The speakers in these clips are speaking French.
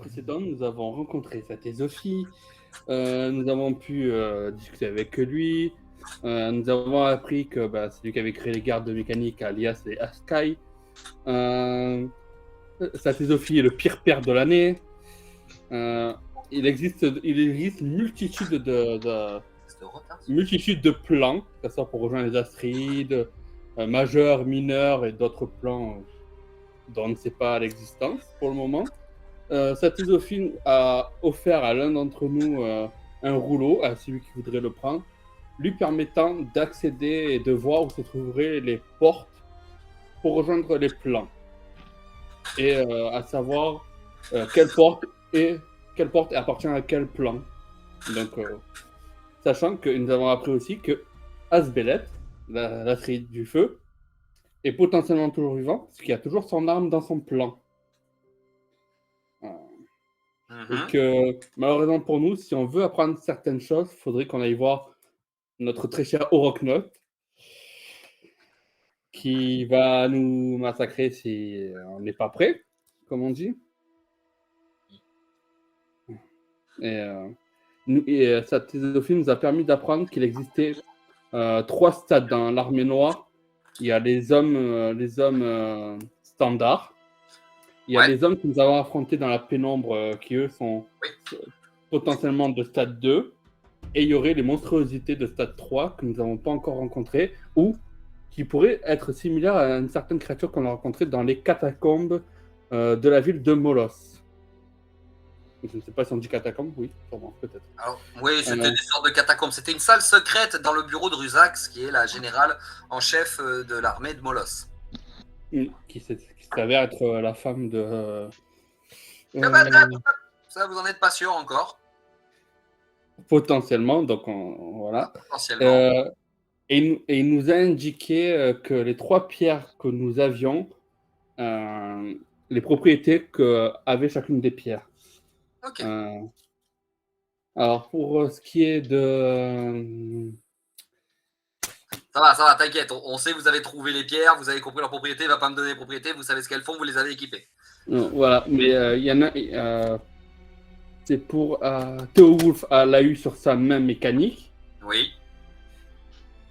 précédent, nous avons rencontré Satezofi, nous avons pu discuter avec lui, nous avons appris que c'est lui qui avait créé les gardes mécaniques, alias les Askai. Satezofi est le pire père de l'année. Il existe multitude de plans, que ce soit pour rejoindre les Astrides, majeurs, mineurs et d'autres plans dont on ne sait pas l'existence pour le moment. Satezofi a offert à l'un d'entre nous un rouleau, à celui qui voudrait le prendre, lui permettant d'accéder et de voir où se trouveraient les portes pour rejoindre les plans. Et à savoir quelle porte appartient à quel plan. Donc, sachant que nous avons appris aussi que Asbelet, la série du feu, est potentiellement toujours vivant, parce qu'il y a toujours son arme dans son plan. Donc, malheureusement pour nous, si on veut apprendre certaines choses, il faudrait qu'on aille voir notre très cher Oroknot, qui va nous massacrer si on n'est pas prêt, comme on dit. Et Satezofi nous a permis d'apprendre qu'il existait 3 stades dans l'armée noire. Il y a les hommes standards. Il y a les hommes que nous avons affrontés dans la pénombre qui, eux, sont potentiellement de stade 2. Et il y aurait les monstruosités de stade 3 que nous n'avons pas encore rencontrées ou qui pourraient être similaires à une certaine créature qu'on a rencontrée dans les catacombes de la ville de Molos. Je ne sais pas si on dit catacombes, oui, sûrement, peut-être. Alors, oui, c'était des sortes de catacombes. C'était une salle secrète dans le bureau de Ruzax, qui est la générale en chef de l'armée de Molos. Qui s'avère être la femme de... Ça, vous n'en êtes pas sûr encore. Potentiellement, donc voilà. Potentiellement. Et il nous a indiqué que les 3 pierres que nous avions, les propriétés qu'avait chacune des pierres. Ok. Alors, pour ce qui est de... Ça va, t'inquiète. On sait que vous avez trouvé les pierres, vous avez compris leurs propriétés, il ne va pas me donner les propriétés, vous savez ce qu'elles font, vous les avez équipées. Voilà, mais il y en a... c'est pour... Theowulf l'a eu sur sa main mécanique. Oui.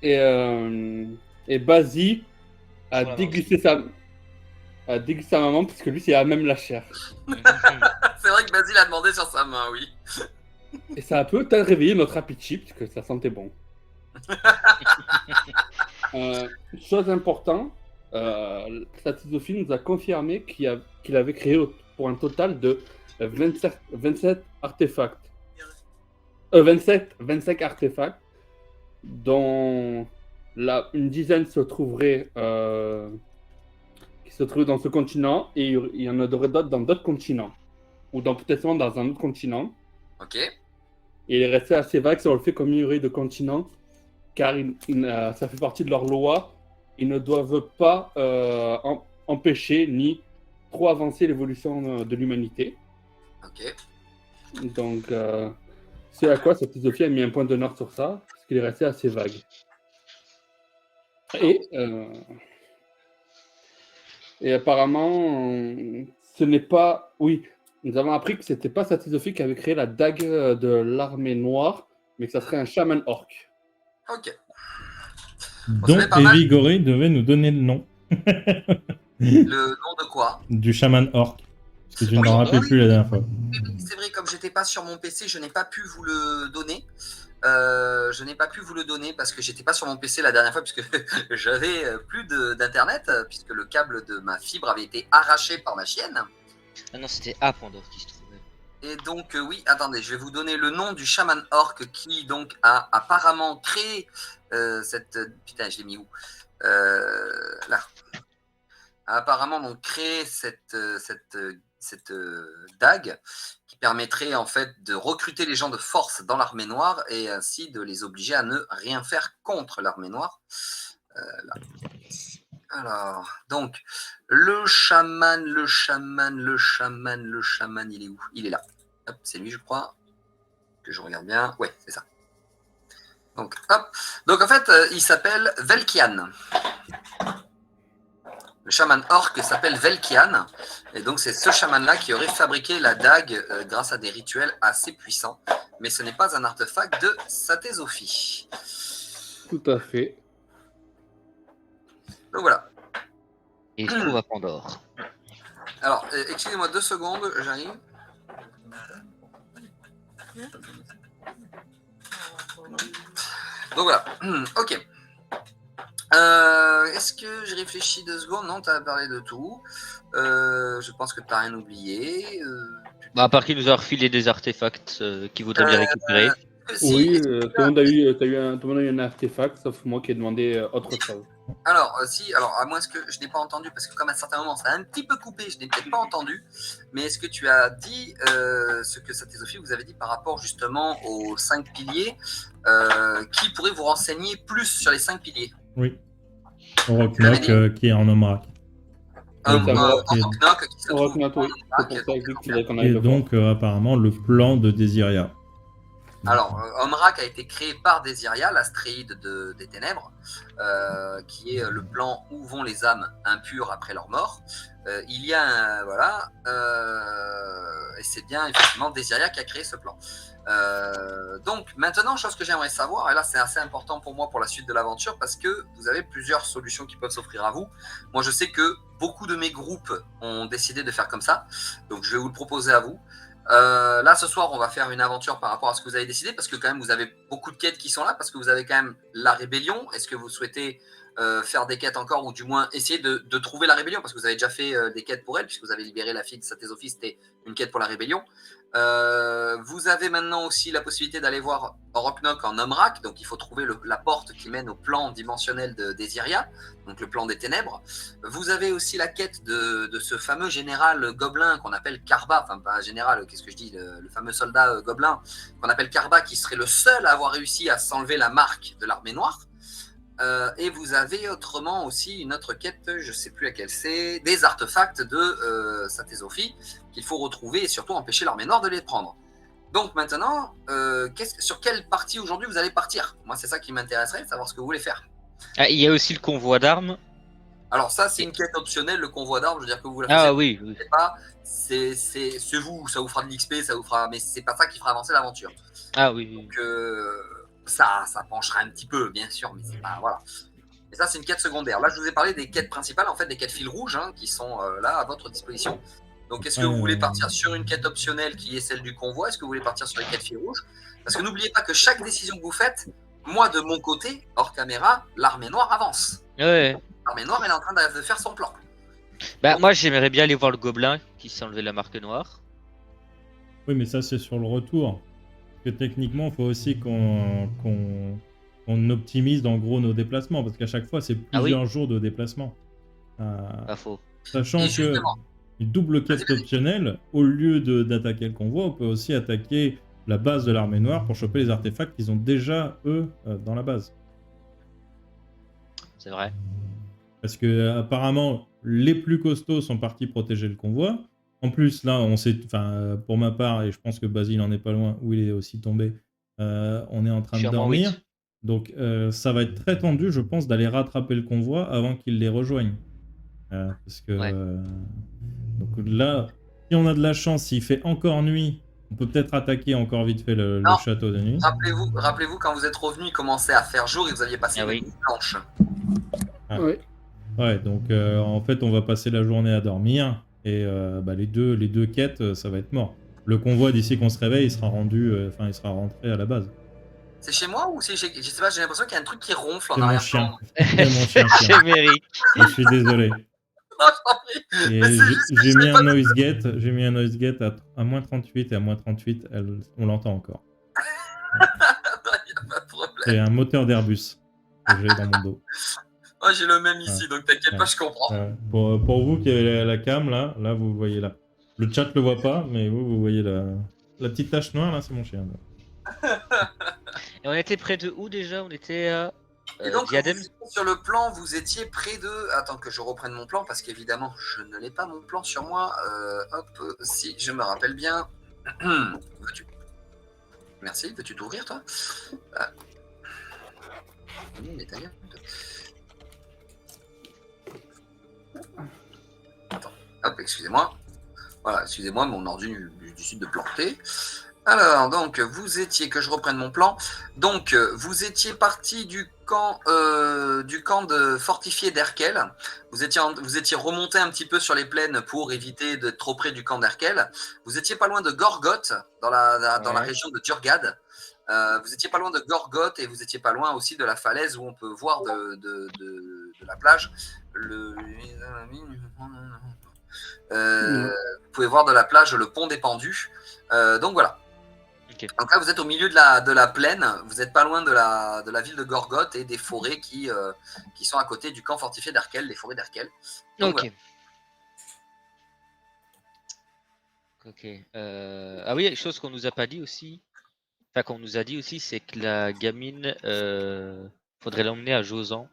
Et Basie a dégusté sa maman, parce que lui, c'est même la chair. C'est vrai que Basie l'a demandé sur sa main, oui. Et ça a peut-être réveillé notre appétit, parce que ça sentait bon. Chose importante, Satezofi nous a confirmé qu'il avait créé pour un total de 27 artefacts. 25 artefacts, dont une dizaine se trouveraient qui se trouvent dans ce continent, et il y en aurait d'autres dans d'autres continents, ou peut-être dans un autre continent. Ok. Et il est resté assez vague sur le fait qu'il y aurait de continents, car ça fait partie de leur loi. Ils ne doivent pas empêcher ni trop avancer l'évolution de l'humanité. Ok. Donc, c'est à quoi Satezofi a mis un point d'honneur sur ça, parce qu'il est resté assez vague. Et apparemment, ce n'est pas... Oui, nous avons appris que ce n'était pas Satezofi qui avait créé la dague de l'armée noire, mais que ça serait un chaman orc. Ok. Donc, Evie Goré devait nous donner le nom. Le nom de quoi? Du chaman orc. Parce que tu ne t'en rappelles plus la dernière fois. C'est vrai, comme j'étais pas sur mon PC, je n'ai pas pu vous le donner. Parce que j'étais pas sur mon PC la dernière fois, puisque j'avais plus d'internet, puisque le câble de ma fibre avait été arraché par ma chienne. Ah non, c'était Apandor qui se trouvait. Et donc, oui, attendez, je vais vous donner le nom du chaman orc qui donc a apparemment créé cette... Putain, je l'ai mis où? Là. A apparemment donc créé cette dague qui permettrait en fait de recruter les gens de force dans l'armée noire et ainsi de les obliger à ne rien faire contre l'armée noire. Là. Alors, donc, le chaman, il est où? Il est là. Hop, c'est lui, je crois. Que je regarde bien. Ouais, c'est ça. Donc, hop. Donc, en fait, il s'appelle Velkian. Le chaman orc s'appelle Velkian, et donc c'est ce chaman-là qui aurait fabriqué la dague grâce à des rituels assez puissants. Mais ce n'est pas un artefact de Satésophie. Tout à fait. Donc voilà. Et il se trouve à Pandore. Alors, excusez-moi 2 secondes, j'arrive. Donc voilà, ok. Est-ce que je réfléchis 2 secondes? Non, tu as parlé de tout. Je pense que tu n'as rien oublié. Bah, à part qu'il nous a refilé des artefacts qu'il voudrait bien récupérer. Oui, tout le monde a eu un artefact, sauf moi qui ai demandé autre chose. Alors, à moins que je n'ai pas entendu, parce que comme à un certain moment ça a un petit peu coupé, je n'ai peut-être pas entendu, mais est-ce que tu as dit ce que Satésophie vous avait dit par rapport justement aux 5 piliers qui pourrait vous renseigner plus sur les 5 piliers? Oui. Oroknok qui est en Omrak. Oroknok qui se trouve Oroknok, oui. C'est pour ça qu'il faudrait qu'on aille Et le voir. donc, apparemment, le plan de Désiria. Alors, Omrak a été créé par Désiria, l'astréide des ténèbres, qui est le plan où vont les âmes impures après leur mort. Il y a voilà, et c'est bien effectivement Désiria qui a créé ce plan. Donc maintenant, chose que j'aimerais savoir, et là c'est assez important pour moi pour la suite de l'aventure, parce que vous avez plusieurs solutions qui peuvent s'offrir à vous. Moi je sais que beaucoup de mes groupes ont décidé de faire comme ça, donc je vais vous le proposer à vous. Là ce soir on va faire une aventure par rapport à ce que vous avez décidé, parce que quand même vous avez beaucoup de quêtes qui sont là, parce que vous avez quand même la rébellion. Est-ce que vous souhaitez faire des quêtes encore, ou du moins essayer de trouver la rébellion, parce que vous avez déjà fait des quêtes pour elle, puisque vous avez libéré la fille de Satésophie, c'était une quête pour la rébellion. Vous avez maintenant aussi la possibilité d'aller voir Oroknok en Omrak, donc il faut trouver la porte qui mène au plan dimensionnel de Désiria, donc le plan des ténèbres. Vous avez aussi la quête de ce fameux général gobelin qu'on appelle Karba, enfin pas général, qu'est-ce que je dis, le fameux soldat gobelin qu'on appelle Karba, qui serait le seul à avoir réussi à s'enlever la marque de l'armée noire. Et vous avez autrement aussi une autre quête, je ne sais plus laquelle c'est, des artefacts de Satésophie qu'il faut retrouver et surtout empêcher l'armée noire de les prendre. Donc maintenant, sur quelle partie aujourd'hui vous allez partir? Moi c'est ça qui m'intéresserait, de savoir ce que vous voulez faire. Ah, il y a aussi le convoi d'armes. Alors ça c'est une quête optionnelle, le convoi d'armes, je veux dire que vous la Ah oui, oui. pas, c'est vous, ça vous fera de l'XP, ça vous fera, mais c'est pas ça qui fera avancer l'aventure. Ah oui. Donc ça penchera un petit peu, bien sûr, mais c'est pas, voilà. Et ça, c'est une quête secondaire. Là, je vous ai parlé des quêtes principales, en fait, des quêtes fil rouge, hein, qui sont là à votre disposition. Donc, est-ce que vous voulez partir sur une quête optionnelle qui est celle du convoi? Est-ce que vous voulez partir sur les quêtes fil rouge? Parce que n'oubliez pas que chaque décision que vous faites, moi, de mon côté, hors caméra, l'armée noire avance. Ouais. L'armée noire, elle est en train de faire son plan. Bah, moi, j'aimerais bien aller voir le gobelin qui s'est enlevé la marque noire. Oui, mais ça, c'est sur le retour. Que techniquement, il faut aussi qu'on optimise en gros nos déplacements, parce qu'à chaque fois, c'est plusieurs jours de déplacement. Pas faux. Sachant que une double quête optionnelle, au lieu d'attaquer le convoi, on peut aussi attaquer la base de l'armée noire pour choper les artefacts qu'ils ont déjà, eux, dans la base. C'est vrai. Parce que apparemment, les plus costauds sont partis protéger le convoi. En plus, là, on sait, enfin, pour ma part, et je pense que Basile n'en est pas loin, où il est aussi tombé, on est en train de dormir. Oui. Donc, ça va être très tendu, je pense, d'aller rattraper le convoi avant qu'il les rejoigne. Parce que... Ouais. donc là, si on a de la chance, s'il fait encore nuit, on peut peut-être attaquer encore vite fait le château de nuit. Rappelez-vous, quand vous êtes revenu, il commençait à faire jour et vous aviez passé une nuit blanche. Ah. Oui. Ouais, donc en fait, on va passer la journée à dormir. Et les deux quêtes, ça va être mort. Le convoi, d'ici qu'on se réveille, il sera il sera rentré à la base. C'est chez moi ou c'est chez... Je sais pas, j'ai l'impression qu'il y a un truc qui ronfle en arrière-plan. C'est mon chien. C'est Méric. Je suis désolé. J'ai mis un noise gate à moins 38 et à moins 38, on l'entend encore. Il n'y a pas de problème. C'est un moteur d'Airbus que j'ai dans mon dos. Moi, j'ai le même ici, donc t'inquiète pas, je comprends. Pour vous qui avez la cam, là, vous voyez là. Le chat le voit pas, mais vous voyez la petite tache noire, là, c'est mon chien. Et on était près de où déjà? On était à Diadème. Sur le plan, vous étiez près de... Attends que je reprenne mon plan, parce qu'évidemment, je ne l'ai pas mon plan sur moi. Hop, si je me rappelle bien. Merci, veux-tu t'ouvrir, toi? Hop, excusez-moi. Voilà, excusez-moi, mon ordi décide de planter. Alors, donc, vous étiez, que je reprenne mon plan. Donc, vous étiez parti du camp de fortifié d'Erkel. Vous étiez remonté un petit peu sur les plaines pour éviter d'être trop près du camp d'Erkel. Vous étiez pas loin de Gorgoth, dans la région de Durgad. Vous étiez pas loin de Gorgoth et vous étiez pas loin aussi de la falaise où on peut voir de la plage. Vous pouvez voir de la plage le pont des Pendus. Donc voilà. Ok. Donc là, vous êtes au milieu de la plaine, vous n'êtes pas loin de la ville de Gorgoth et des forêts qui sont à côté du camp fortifié d'Erkel, les forêts d'Erkel. Donc, Ok. Ok. Ah oui, une chose qu'on nous a pas dit aussi, enfin qu'on nous a dit aussi, c'est que la gamine, faudrait l'emmener à Josan.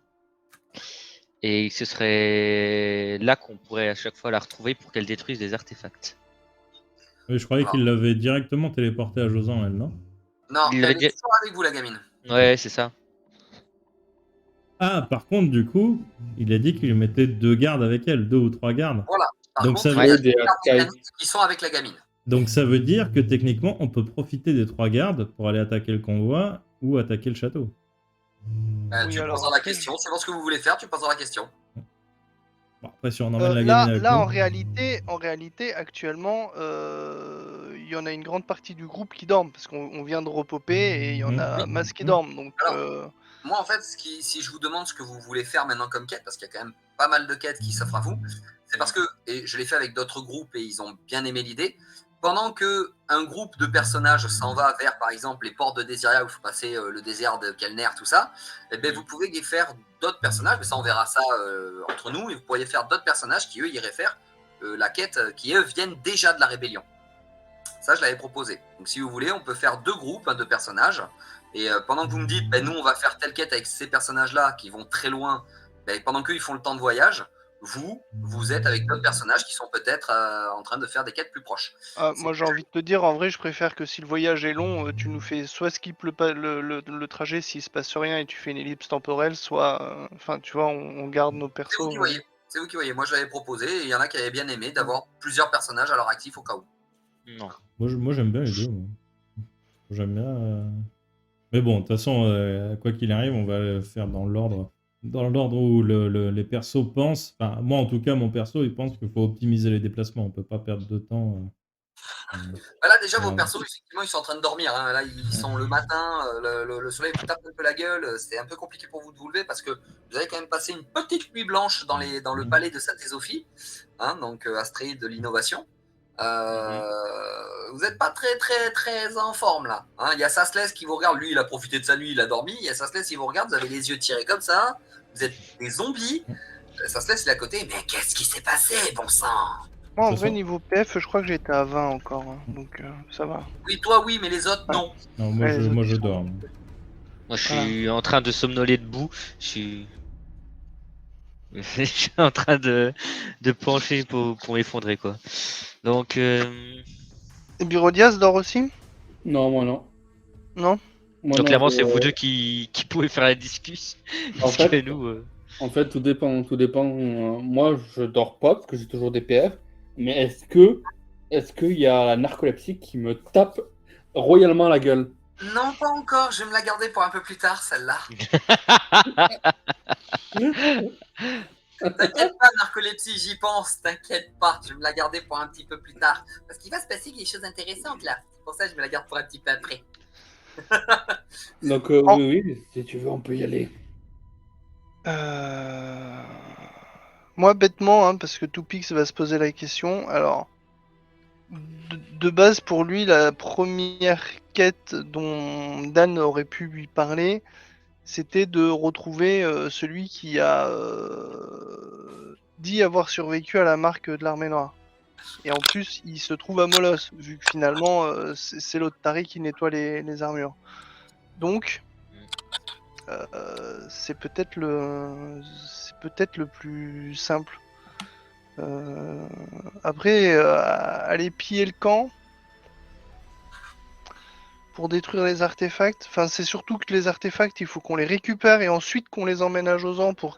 Et ce serait là qu'on pourrait à chaque fois la retrouver pour qu'elle détruise des artefacts. Oui, je croyais qu'il l'avait directement téléporté à Josan, elle, non? Non, Il elle l'avait est dit- toujours avec vous, la gamine. Ouais, c'est ça. Ah, par contre, du coup, il a dit qu'il mettait 2 gardes avec elle, 2 ou 3 gardes. Voilà. Par Donc contre, ça il y a veut... des des gardes Arcaïs. mécaniques qui sont avec la gamine. Donc ça veut dire que techniquement, on peut profiter des 3 gardes pour aller attaquer le convoi ou attaquer le château. Oui, Tu alors poseras la après, question. Selon ce que vous voulez faire, tu poseras la question. Bon, après, si on emmène la Là, gamine avec là nous... en réalité, actuellement, il y en a une grande partie du groupe qui dorment parce qu'on vient de repoper et il y en a masse qui dorment. Donc, Alors, moi, en fait, si je vous demande ce que vous voulez faire maintenant comme quête, parce qu'il y a quand même pas mal de quêtes qui s'offrent à vous, c'est parce que, et je l'ai fait avec d'autres groupes et ils ont bien aimé l'idée, pendant qu'un groupe de personnages s'en va vers, par exemple, les ports de Désiria où il faut passer le désert de Kelner, tout ça, eh bien, vous pouvez faire d'autres personnages, mais ça, on verra ça entre nous, et vous pourriez faire d'autres personnages qui, eux, iraient faire la quête, qui, eux, viennent déjà de la rébellion. Ça, je l'avais proposé. Donc, si vous voulez, on peut faire 2 groupes de personnages. Et pendant que vous me dites, nous, on va faire telle quête avec ces personnages-là qui vont très loin, pendant qu'eux, ils font le temps de voyage, vous êtes avec d'autres personnages qui sont peut-être en train de faire des quêtes plus proches. moi, j'ai envie de te dire, en vrai, je préfère que si le voyage est long, tu nous fais soit skip le trajet s'il se passe rien et tu fais une ellipse temporelle, soit, enfin, tu vois, on garde nos C'est persos. vous qui voyez. C'est vous qui voyez. Moi, je l'avais proposé et il y en a qui avaient bien aimé d'avoir plusieurs personnages à leur actif au cas où. Non. Moi, j'aime bien les deux. Moi. J'aime bien... Mais bon, de toute façon, quoi qu'il arrive, on va le faire dans l'ordre où les persos pensent. Enfin, moi, en tout cas, mon perso, il pense qu'il faut optimiser les déplacements. On peut pas perdre de temps. Là, déjà, vos Ouais. persos, effectivement, ils sont en train de dormir. Hein. Là, ils sont le matin, le soleil vous tape un peu la gueule. C'est un peu compliqué pour vous de vous lever parce que vous avez quand même passé une petite nuit blanche dans le palais de Saint-Ésophie, hein, donc Astrid de l'innovation. Vous n'êtes pas très, très, très en forme là. Hein. Il y a Sasles qui vous regarde. Lui, il a profité de sa nuit, il a dormi. Il y a Sasles qui vous regarde. Vous avez les yeux tirés comme ça. Vous êtes des zombies. Sasles, il est à côté. Mais qu'est-ce qui s'est passé, bon sang? Moi, en De toute vrai, façon- niveau PF, je crois que j'étais à 20 encore, hein, donc ça va. Oui, toi, oui, mais les autres, non. Non, moi, Ouais, les autres, moi ils je sont- dors. Moi, je suis en train de somnoler debout. Je suis en train de pencher pour m'effondrer, quoi. Donc, Et Birodias dort aussi? Non, moi non. Non? Moi, donc non, clairement, c'est vous deux qui pouvez faire la discussion. En Parce que fait- nous, En fait, tout dépend. Moi, je dors pas parce que j'ai toujours des PF. Mais est-ce qu'il y a la narcolepsie qui me tape royalement la gueule? Non, pas encore. Je vais me la garder pour un peu plus tard, celle-là. T'inquiète pas, narcolepsie, j'y pense. T'inquiète pas. Je vais me la garder pour un petit peu plus tard. Parce qu'il va se passer des choses intéressantes là. C'est pour ça que je me la garde pour un petit peu après. Donc, Oh. oui, si tu veux, on peut y aller. Moi, bêtement, hein, parce que Toupix va se poser la question. Alors, de base, pour lui, la première quête dont Dan aurait pu lui parler, c'était de retrouver celui qui a dit avoir survécu à la marque de l'Armée Noire. Et en plus, il se trouve à Molos, vu que finalement, c'est l'autre taré qui nettoie les armures. Donc, c'est peut-être le plus simple. Après, aller piller le camp pour détruire les artefacts. Enfin, c'est surtout que les artefacts, il faut qu'on les récupère et ensuite qu'on les emmène à Josan pour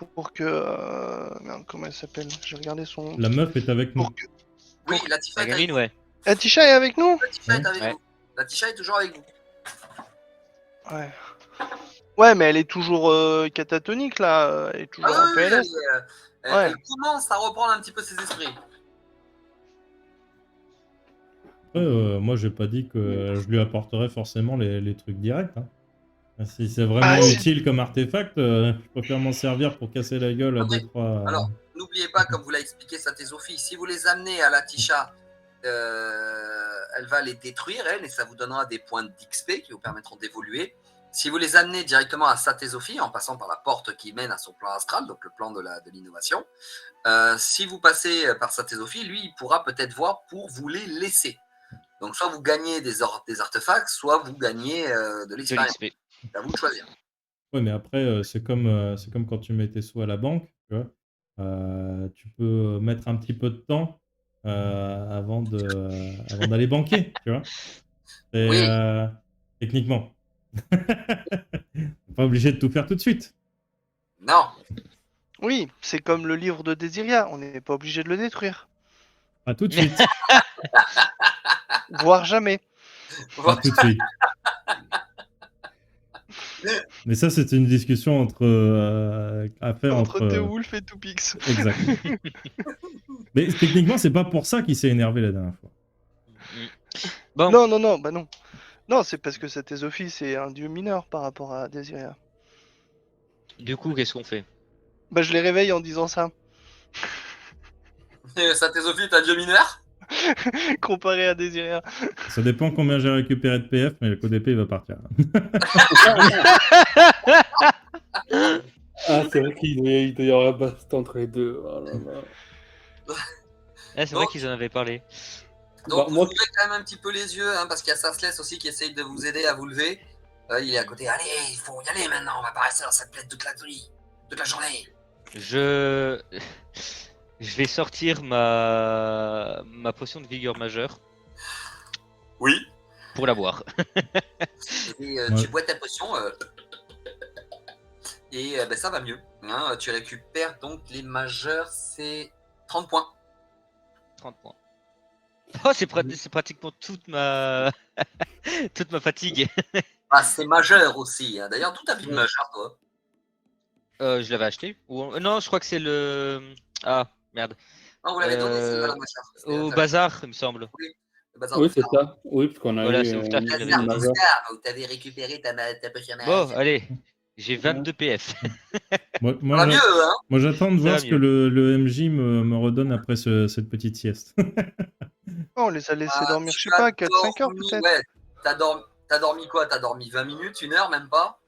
pour que... merde, comment elle s'appelle? J'ai regardé son... La meuf est avec nous. Pour que... Oui, Latifa La est avec gamine, vous. ouais. Atisha est avec nous? Latifa est avec Ouais. vous. Latifa est toujours avec vous. Ouais. Ouais, mais elle est toujours catatonique, là. Elle est toujours Ah en oui, PLS. Ouais. elle commence à reprendre un petit peu ses esprits. Après, moi, j'ai pas dit que je lui apporterais forcément les trucs directs. Hein. Si c'est vraiment Ah, c'est- utile comme artefact, je préfère m'en servir pour casser la gueule à Après, 2-3. alors, n'oubliez pas, comme vous l'a expliqué Satésophie, si vous les amenez à Latisha, elle va les détruire, elle, et ça vous donnera des points d'XP qui vous permettront d'évoluer. Si vous les amenez directement à Satésophie, en passant par la porte qui mène à son plan astral, donc le plan de l'innovation, si vous passez par Satésophie, lui, il pourra peut-être voir pour vous les laisser. Donc, soit vous gagnez des artefacts, soit vous gagnez de De l'expérience. l'XP. C'est à vous de choisir. Ouais, mais après, c'est comme quand tu mets tes sous à la banque, tu vois. Tu peux mettre un petit peu de temps avant d'aller banquer, tu vois. Et, Oui. techniquement. Pas obligé de tout faire tout de suite. Non. Oui, c'est comme le livre de Désiria. On n'est pas obligé de le détruire. Pas tout de suite. Voire jamais. Pas tout de suite. Mais ça, c'est une discussion à faire Entre Teowulf et Toupix. Exact. Mais techniquement, c'est pas pour ça qu'il s'est énervé la dernière fois. Bon, Non, bah non. Non, c'est parce que Satésophie, c'est un dieu mineur par rapport à Désiria. du coup, qu'est-ce qu'on fait? Bah, je les réveille en disant ça. Satésophie est un dieu mineur. Comparé à Désiria. Ça dépend combien j'ai récupéré de PF, mais le code épée il va partir. Ah, c'est vrai qu'il doit y avoir un baston entre les deux. Oh là là. Ah, c'est vrai qu'ils en avaient parlé. Donc, Bah, moi- vous ouvrez quand même un petit peu les yeux, hein, parce qu'il y a Sassless aussi qui essaye de vous aider à vous lever. Il est à côté. Allez, il faut y aller maintenant. On va pas rester dans cette plaie toute la nuit, toute la journée. Je vais sortir ma potion de vigueur majeure Oui. pour la boire. Et Ouais. tu bois ta potion. Et ben, ça va mieux. Hein. Tu récupères donc les majeurs, c'est 30 points. 30 points. Oh, c'est pratiquement toute ma toute ma fatigue. Ah, c'est majeur aussi. Hein. D'ailleurs, tout habite majeur, toi. Je l'avais acheté non, je crois que c'est le merde. Non, vous l'avez donné, c'est la majeure. Au bazar, il me semble. Le bazar Oui, de c'est Star. ça. Oui, parce qu'on a Voilà, eu c'est Ouftar qui Le l'avait bazar donné. de Star, où t'avais récupéré ta potion Bon, majeure. allez, j'ai 22 PF. Moi, Ça va mieux, hein. moi, j'attends de Ça voir va ce que le MJ me redonne après cette petite sieste. Oh, on les a laissés dormir, je Tu sais pas, as 4-5 heures dormi- peut-être. Ouais, t'as dormi quoi? T'as dormi 20 minutes, 1 heure, même pas?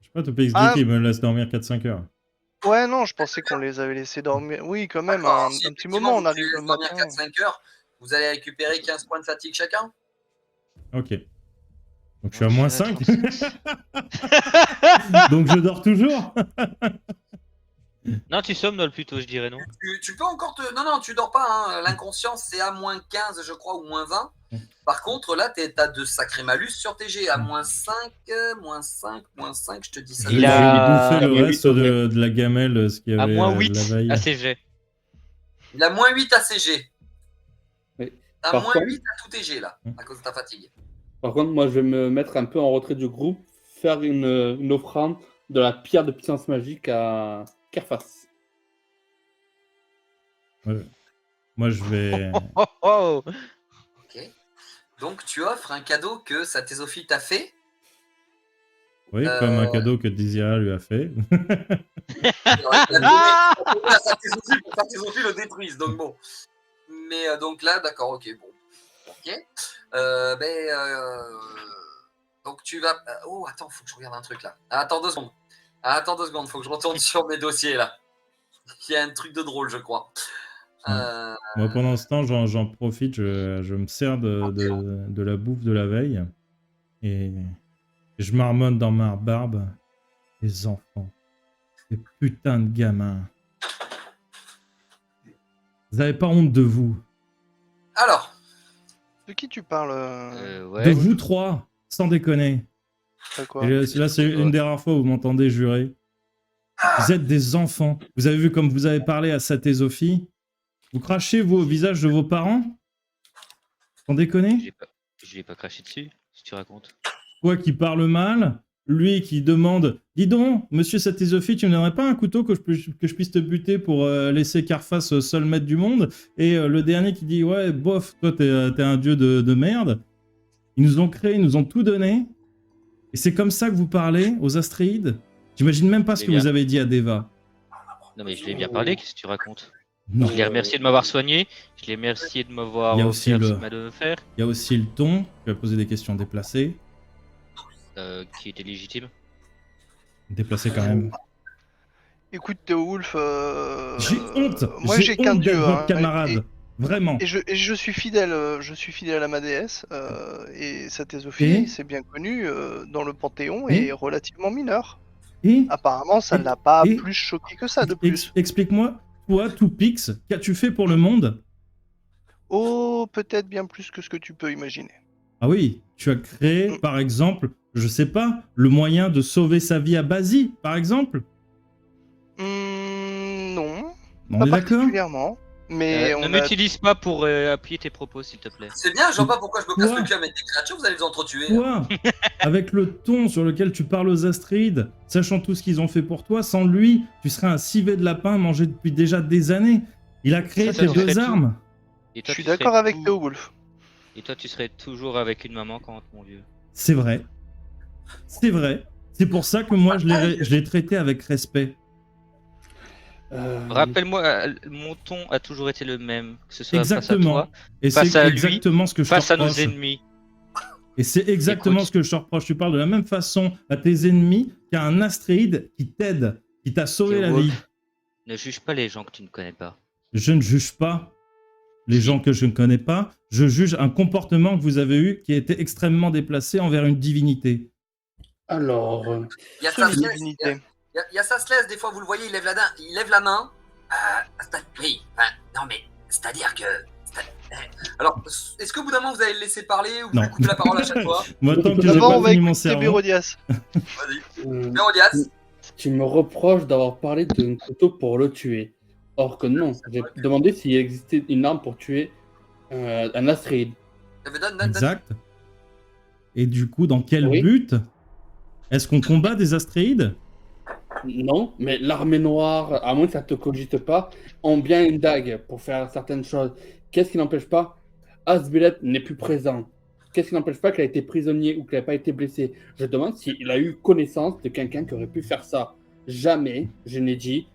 Je sais pas, TPXD Ah. qui me laisse dormir 4-5 heures. Ouais, non, je pensais qu'on les avait laissés dormir. Oui, quand même, D'accord, un si petit effectivement, moment, on vous arrive pouvez le dormir matin. 4-5 heures, vous allez récupérer 15 points de fatigue chacun. Ok. Donc je suis à moins 5. 36. Donc je dors toujours. Non, tu somnoles plutôt, je dirais, non? Tu peux encore te. Non, tu dors pas. Hein. L'inconscience, c'est à moins 15, je crois, ou moins 20. Par contre, là, t'as de sacrés malus sur tes G. À moins 5, moins 5, je te dis ça. Il J'ai a- bouffé le moins reste 8, de la gamelle, ce qu'il y À avait moins la 8 veille. ACG. Il a moins 8 ACG. Oui. T'as Par moins contre- 8 à tous tes G, là, à cause de ta fatigue. Par contre, moi, je vais me mettre un peu en retrait du groupe, faire une offrande de la pierre de puissance magique à Kerfas. Ouais. Moi je vais. Oh, oh. Ok. Donc, tu offres un cadeau que sa thésophile t'a fait. Oui, comme un cadeau que Dizia lui a fait. Alors, il l'a donné à sa thésophile pour que sa thésophile le détruise. Donc, bon. Mais donc là, d'accord, ok, bon. Ok. Donc, tu vas. Oh, attends, faut que je regarde un truc là. Attends 2 secondes. Attends 2 secondes, faut que je retourne sur mes dossiers là. Il y a un truc de drôle, je crois. Moi, pendant ce temps, j'en profite, je me sers de la bouffe de la veille et je marmonne dans ma barbe. Les enfants, ces putains de gamins. Vous avez pas honte de vous? Alors, De qui tu parles Ouais. De vous trois, sans déconner. Pas quoi Et là, c'est une des rares fois où vous m'entendez jurer. Vous êtes des enfants. Vous avez vu comme vous avez parlé à Satésophie. Vous crachez, vous, au visage de vos parents? Sans déconner? Je l'ai pas craché dessus, si tu racontes. Toi qui parle mal, lui qui demande « Dis donc, monsieur Satésophie, tu me donnerais pas un couteau que je puisse te buter pour laisser Carface seul maître du monde ?» Et le dernier qui dit « Ouais, bof, toi t'es un dieu de merde. » Ils nous ont créé, ils nous ont tout donné. Et c'est comme ça que vous parlez aux Astréides? J'imagine même pas ce que vous avez dit à Deva. Non mais je l'ai bien parlé, qu'est-ce que tu racontes? Non. Je l'ai remercié de m'avoir soigné, je l'ai remercié de m'avoir Il y a aussi fait le- ce qu'il m'a de faire, Il y a aussi le ton, tu as posé des questions déplacées. qui était légitime. Déplacées quand même. Écoute, Théowulf, J'ai honte. moi j'ai qu'un honte dieu. d'être votre hein, camarade. Vraiment. Et je suis fidèle à ma déesse, et Satésophie, Et c'est bien connu, dans le Panthéon, Et est relativement mineur. Et Apparemment, ça Et- ne l'a pas et- plus choqué que ça de plus. Explique-moi, toi, Toupix, qu'as-tu fait pour le monde? Oh, peut-être bien plus que ce que tu peux imaginer. Ah oui, tu as créé, Mm. par exemple, je sais pas, le moyen de sauver sa vie à Basie, par exemple? Non, On pas est d'accord? particulièrement. Mais Ne on a... m'utilise pas pour appuyer tes propos, s'il te plaît. C'est bien, je vois pas pourquoi je me casse Quoi le cul avec des créatures, vous allez vous entretuer. Toi, avec le ton sur lequel tu parles aux Astréides, sachant tout ce qu'ils ont fait pour toi, sans lui, tu serais un civet de lapin mangé depuis déjà des années. Il a créé Ça, tes tu deux ferais tout. armes. Et Je toi, suis tu serais d'accord avec tout- Théowulf. Et toi, tu serais toujours avec une maman quand mon vieux. C'est vrai. C'est vrai. C'est pour ça que moi, je l'ai traité avec respect. Rappelle-moi, mon ton a toujours été le même, que ce soit face à Exactement. toi, Et face c'est à lui, exactement ce que je te face à nos reproche. ennemis. Et c'est exactement Écoute. ce que je te reproche. Tu parles de la même façon à tes ennemis qu'à un Astréide qui t'aide, qui t'a sauvé la Wolf, vie. Ne juge pas les gens que tu ne connais pas. Je ne juge pas les gens que je ne connais pas. Je juge un comportement que vous avez eu qui a été extrêmement déplacé envers une divinité. Alors, Il y a Seule Sassless, divinité. il y a Sassless, des fois vous le voyez, il lève la main. Oui, non mais, c'est-à-dire que... Alors, est-ce qu'au bout d'un moment vous allez le laisser parler ou vous Non. lui coupez la parole à chaque fois? Moi, tant que j'ai D'abord, pas on va fini mon écouter cerveau. Bérodias. Vas-y. Mérodias, tu me reproches d'avoir parlé d'un couteau pour le tuer. Or que non, j'ai demandé s'il existait une arme pour tuer un Astréide. donne. Exact. Et du coup, dans quel Oui. but? Est-ce qu'on combat des Astréides? Non, mais l'armée noire, à moins que ça te cogite pas, ont bien une dague pour faire certaines choses. Qu'est-ce qui n'empêche pas Asbelet n'est plus présent. Qu'est-ce qui n'empêche pas qu'il a été prisonnier ou qu'il n'a pas été blessé? Je demande s'il a eu connaissance de quelqu'un qui aurait pu faire ça. Jamais, je n'ai dit,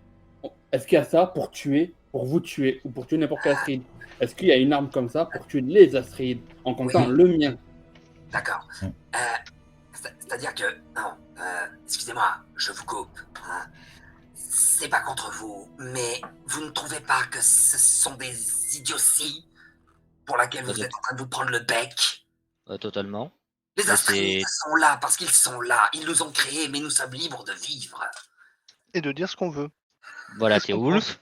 est-ce qu'il y a ça pour tuer, pour vous tuer, ou pour tuer n'importe quel Astréide? Est-ce qu'il y a une arme comme ça pour tuer les Astréides, en comptant Oui. le mien? D'accord. Ouais. C'est-à-dire que... Non, excusez-moi, je vous coupe. Hein. C'est pas contre vous, mais vous ne trouvez pas que ce sont des idioties pour laquelle vous êtes en train de vous prendre le bec? Totalement. Les Mais Astréides sont là parce qu'ils sont là. Ils nous ont créés, mais nous sommes libres de vivre. Et de dire ce qu'on veut. Voilà, Je c'est comprends. Wolf.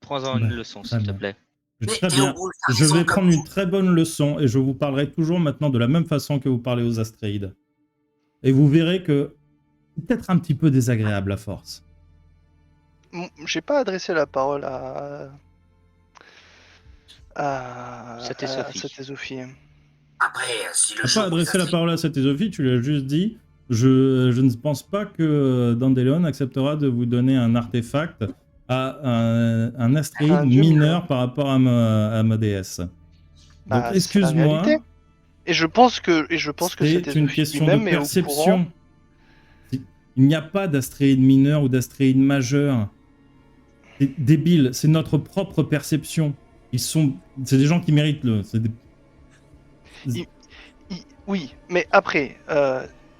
Prends-en une Bah, leçon, très s'il te bien. plaît. Mais Très bien. Théowulf a Je raison vais comme prendre vous. une très bonne leçon et je vous parlerai toujours maintenant de la même façon que vous parlez aux Astréides. Et vous verrez que c'est peut-être un petit peu désagréable à force. J'ai pas adressé la parole à Satésophie. Satésophie. Après, si le Tu n'as jour pas où adressé ça la se- parole à Satésophie, tu lui as juste dit je ne pense pas que Dandelion acceptera de vous donner un artefact à un Astréide Un dieu mineur par rapport à ma déesse. Donc Bah, c'est la excuse-moi, réalité. Et je pense que c'est Satésophie une question lui-même de est au courant. perception. Il n'y a pas d'Astréide mineur ou d'Astréide majeur. C'est débile, c'est notre propre perception. C'est des gens qui méritent le. Oui, mais après,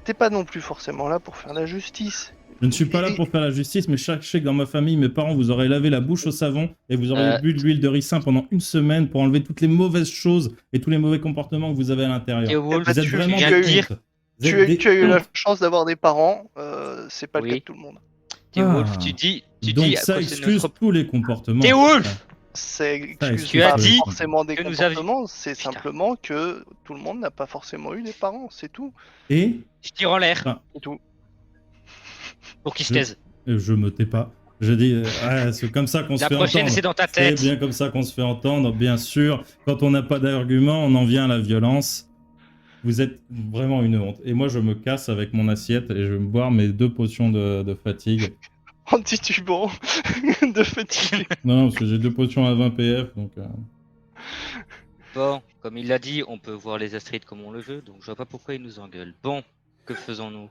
t'es pas non plus forcément là pour faire la justice. Je ne suis pas là pour faire la justice, mais sachez que dans ma famille, mes parents vous auraient lavé la bouche au savon et vous auriez bu de l'huile de ricin pendant une semaine pour enlever toutes les mauvaises choses et tous les mauvais comportements que vous avez à l'intérieur. Théowulf, bah, Vous êtes tu vraiment viens des de dire- hontes. Vous êtes des Tu as eu la hontes. chance d'avoir des parents, c'est pas le Oui. cas de tout le monde. Théowulf, Ah. tu dis Donc ça que c'est excuse notre... tous les comportements. Théowulf C'est excuse excuse pas pas dit forcément des que nous avions- comportements, c'est Putain. simplement que tout le monde n'a pas forcément eu des parents, c'est tout. Et Je tire en l'air C'est tout. pour qu'il se Je- taise. Je me tais pas. Je dis, c'est comme ça qu'on se La fait prochaine, entendre. c'est dans ta C'est tête. bien comme ça qu'on se fait entendre, bien sûr. Quand on n'a pas d'argument, on en vient à la violence. Vous êtes vraiment une honte. Et moi, je me casse avec mon assiette et je vais me boire mes 2 potions de fatigue. En titubant de fatigue. Non, parce que j'ai 2 potions à 20 PF, donc... Bon, comme il l'a dit, on peut voir les astrides comme on le veut, donc je vois pas pourquoi il nous engueule. Bon, que faisons-nous?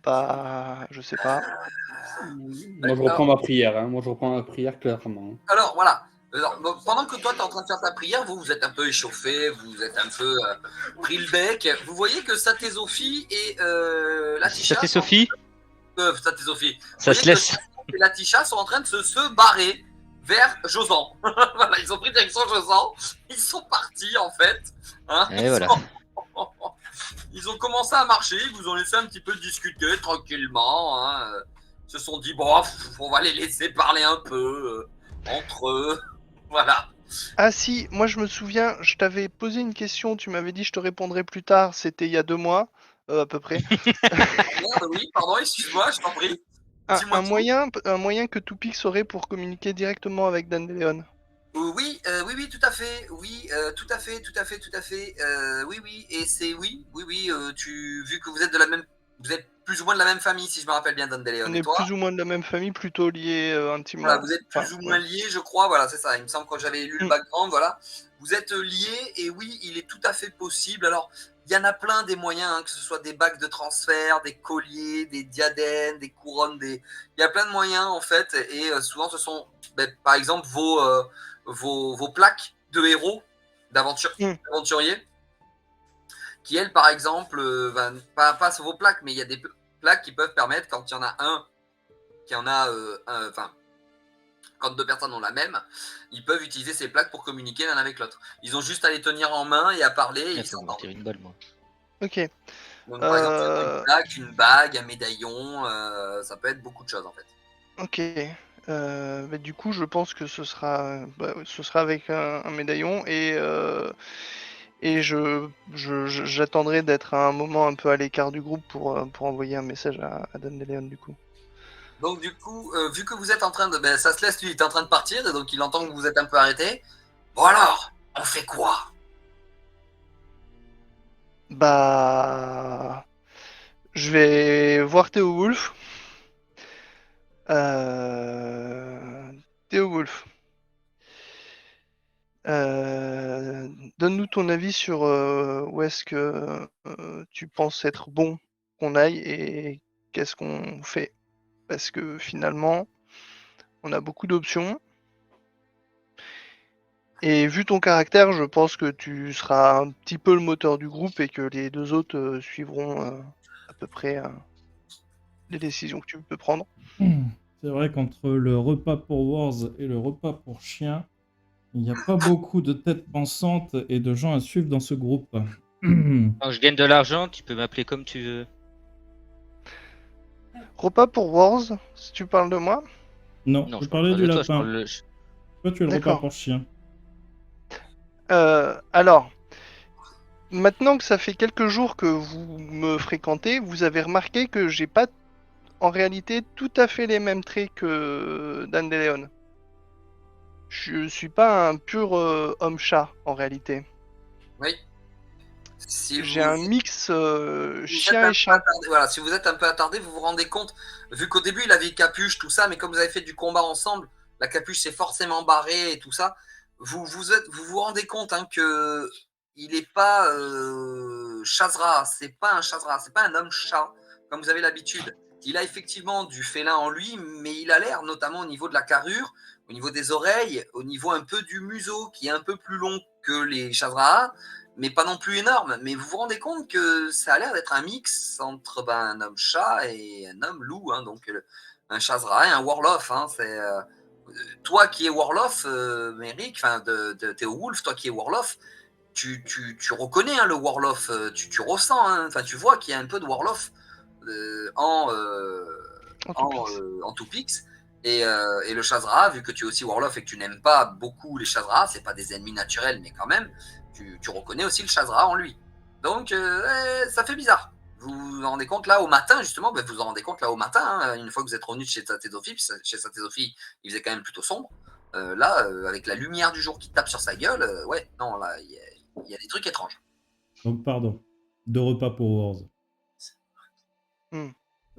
Bah, je sais pas. Moi, je reprends ma prière. Hein. Moi, je reprends ma prière clairement. Alors voilà. Alors, bon, pendant que toi tu es en train de faire ta prière, vous êtes un peu échauffé, vous êtes un peu pris le bec. Vous voyez que Saté-Sophie et Latisha. Saté-Sophie Saté-Sophie. Ça se laisse. Et Latisha sont en train de se barrer vers Josan. Voilà, ils ont pris direction Josan. Ils sont partis en fait. Hein, Et voilà. Ils ont commencé à marcher, ils vous ont laissé un petit peu discuter tranquillement. Hein. Ils se sont dit, bon, on va les laisser parler un peu entre eux. Voilà. Ah si, moi je me souviens, je t'avais posé une question, tu m'avais dit je te répondrai plus tard, c'était il y a 2 mois, à peu près. Merde, oui, pardon, excuse-moi, je t'en prie. Dis-moi Un tout. moyen que Toupix aurait pour communiquer directement avec Dandelion. Oui, oui, tout à fait. Oui, tout à fait. Oui, et c'est oui. Vu que vous êtes vous êtes plus ou moins de la même famille, si je me rappelle bien, Dandelion. On Et est toi? plus ou moins de la même famille, plutôt liés intimement. Voilà, vous êtes plus Enfin, ou moins liés, je crois. Voilà, c'est ça. Il me semble que j'avais lu le Mm. background. Voilà, vous êtes liés et oui, il est tout à fait possible. Alors, il y en a plein des moyens, hein, que ce soit des bagues de transfert, des colliers, des diadèmes, des couronnes, il y a plein de moyens en fait. Et souvent, ce sont, par exemple, vos plaques de héros, d'aventuriers, qui elles, par exemple, pas sur vos plaques, mais il y a des plaques qui peuvent permettre, quand il y en a quand 2 personnes ont la même, ils peuvent utiliser ces plaques pour communiquer l'un avec l'autre. Ils ont juste à les tenir en main et à parler et ils Attends, on va s'entendent. tirer une balle, moi. Ok. Donc, par exemple, une plaque, une bague, un médaillon, ça peut être beaucoup de choses en fait. Ok. Du coup, je pense que ce sera avec un médaillon et j'attendrai d'être à un moment un peu à l'écart du groupe pour envoyer un message à Dandelion du coup. Donc du coup, vu que vous êtes en train de... ça se laisse, lui, il est en train de partir, et donc il entend que vous êtes un peu arrêté. Bon alors, on fait quoi? Bah... Je vais voir Théo Wolf. Théo Wolf. Donne-nous ton avis sur où est-ce que tu penses être bon qu'on aille et qu'est-ce qu'on fait. Parce que finalement, on a beaucoup d'options. Et vu ton caractère, je pense que tu seras un petit peu le moteur du groupe et que les 2 autres suivront à peu près les décisions que tu peux prendre. C'est vrai qu'entre le repas pour Wars et le repas pour chien, il n'y a pas beaucoup de têtes pensantes et de gens à suivre dans ce groupe. Quand je gagne de l'argent, tu peux m'appeler comme tu veux. Repas pour Wars, si tu parles de moi. Non, Non, je je parle parlais pas du de toi, je lapin. parle Toi, tu es le repas D'accord. pour chien. Alors, maintenant que ça fait quelques jours que vous me fréquentez, vous avez remarqué que j'ai pas en réalité tout à fait les mêmes traits que Dandelion. Je suis pas un pur homme-chat en réalité. Oui. Si J'ai vous- un mix si vous êtes chien un et peu chat. attardé- voilà, si vous êtes un peu attardé, vous vous rendez compte, vu qu'au début il avait une capuche, tout ça, mais comme vous avez fait du combat ensemble, la capuche s'est forcément barrée et tout ça, vous rendez compte, hein, que il n'est pas Chazra, c'est pas un Chazra, c'est pas un homme chat, comme vous avez l'habitude. Il a effectivement du félin en lui, mais il a l'air, notamment au niveau de la carrure, au niveau des oreilles, au niveau un peu du museau, qui est un peu plus long que les Chazras, mais pas non plus énorme. Mais vous vous rendez compte que ça a l'air d'être un mix entre un homme chat et un homme loup, hein, donc un Chazra et un Warlof. Hein, c'est toi qui es Warlof, Merrick, enfin de Théo Wolf, toi qui es Warlof, tu reconnais, hein, le Warlof, tu ressens, hein, enfin tu vois qu'il y a un peu de Warlof en Toupix. Et le Chazra, vu que tu es aussi Warlof et que tu n'aimes pas beaucoup les Chazras, c'est pas des ennemis naturels, mais quand même, tu reconnais aussi le Chazra en lui. Donc, ça fait bizarre. vous vous rendez compte là au matin, justement, vous vous en rendez compte là au matin, hein, une fois que vous êtes revenu de chez Satésophie, chez Satésophie, il faisait quand même plutôt sombre. Là, avec la lumière du jour qui tape sur sa gueule, ouais, non, là, il y a des trucs étranges. Donc, pardon. 2 repas pour Wars.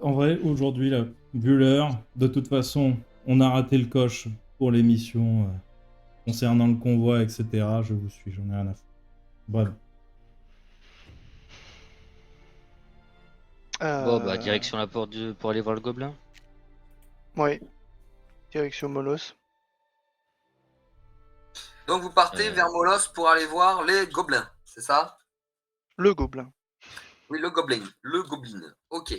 En vrai, aujourd'hui, là, vu l'heure, de toute façon, on a raté le coche pour l'émission concernant le convoi, etc. Je vous suis, j'en ai rien à foutre. Bref. Bon, bah, direction la porte pour aller voir le gobelin. Ouais. Direction Molos. Donc vous partez vers Molos pour aller voir les gobelins, c'est ça? Le gobelin. Oui, le gobelin. Ok.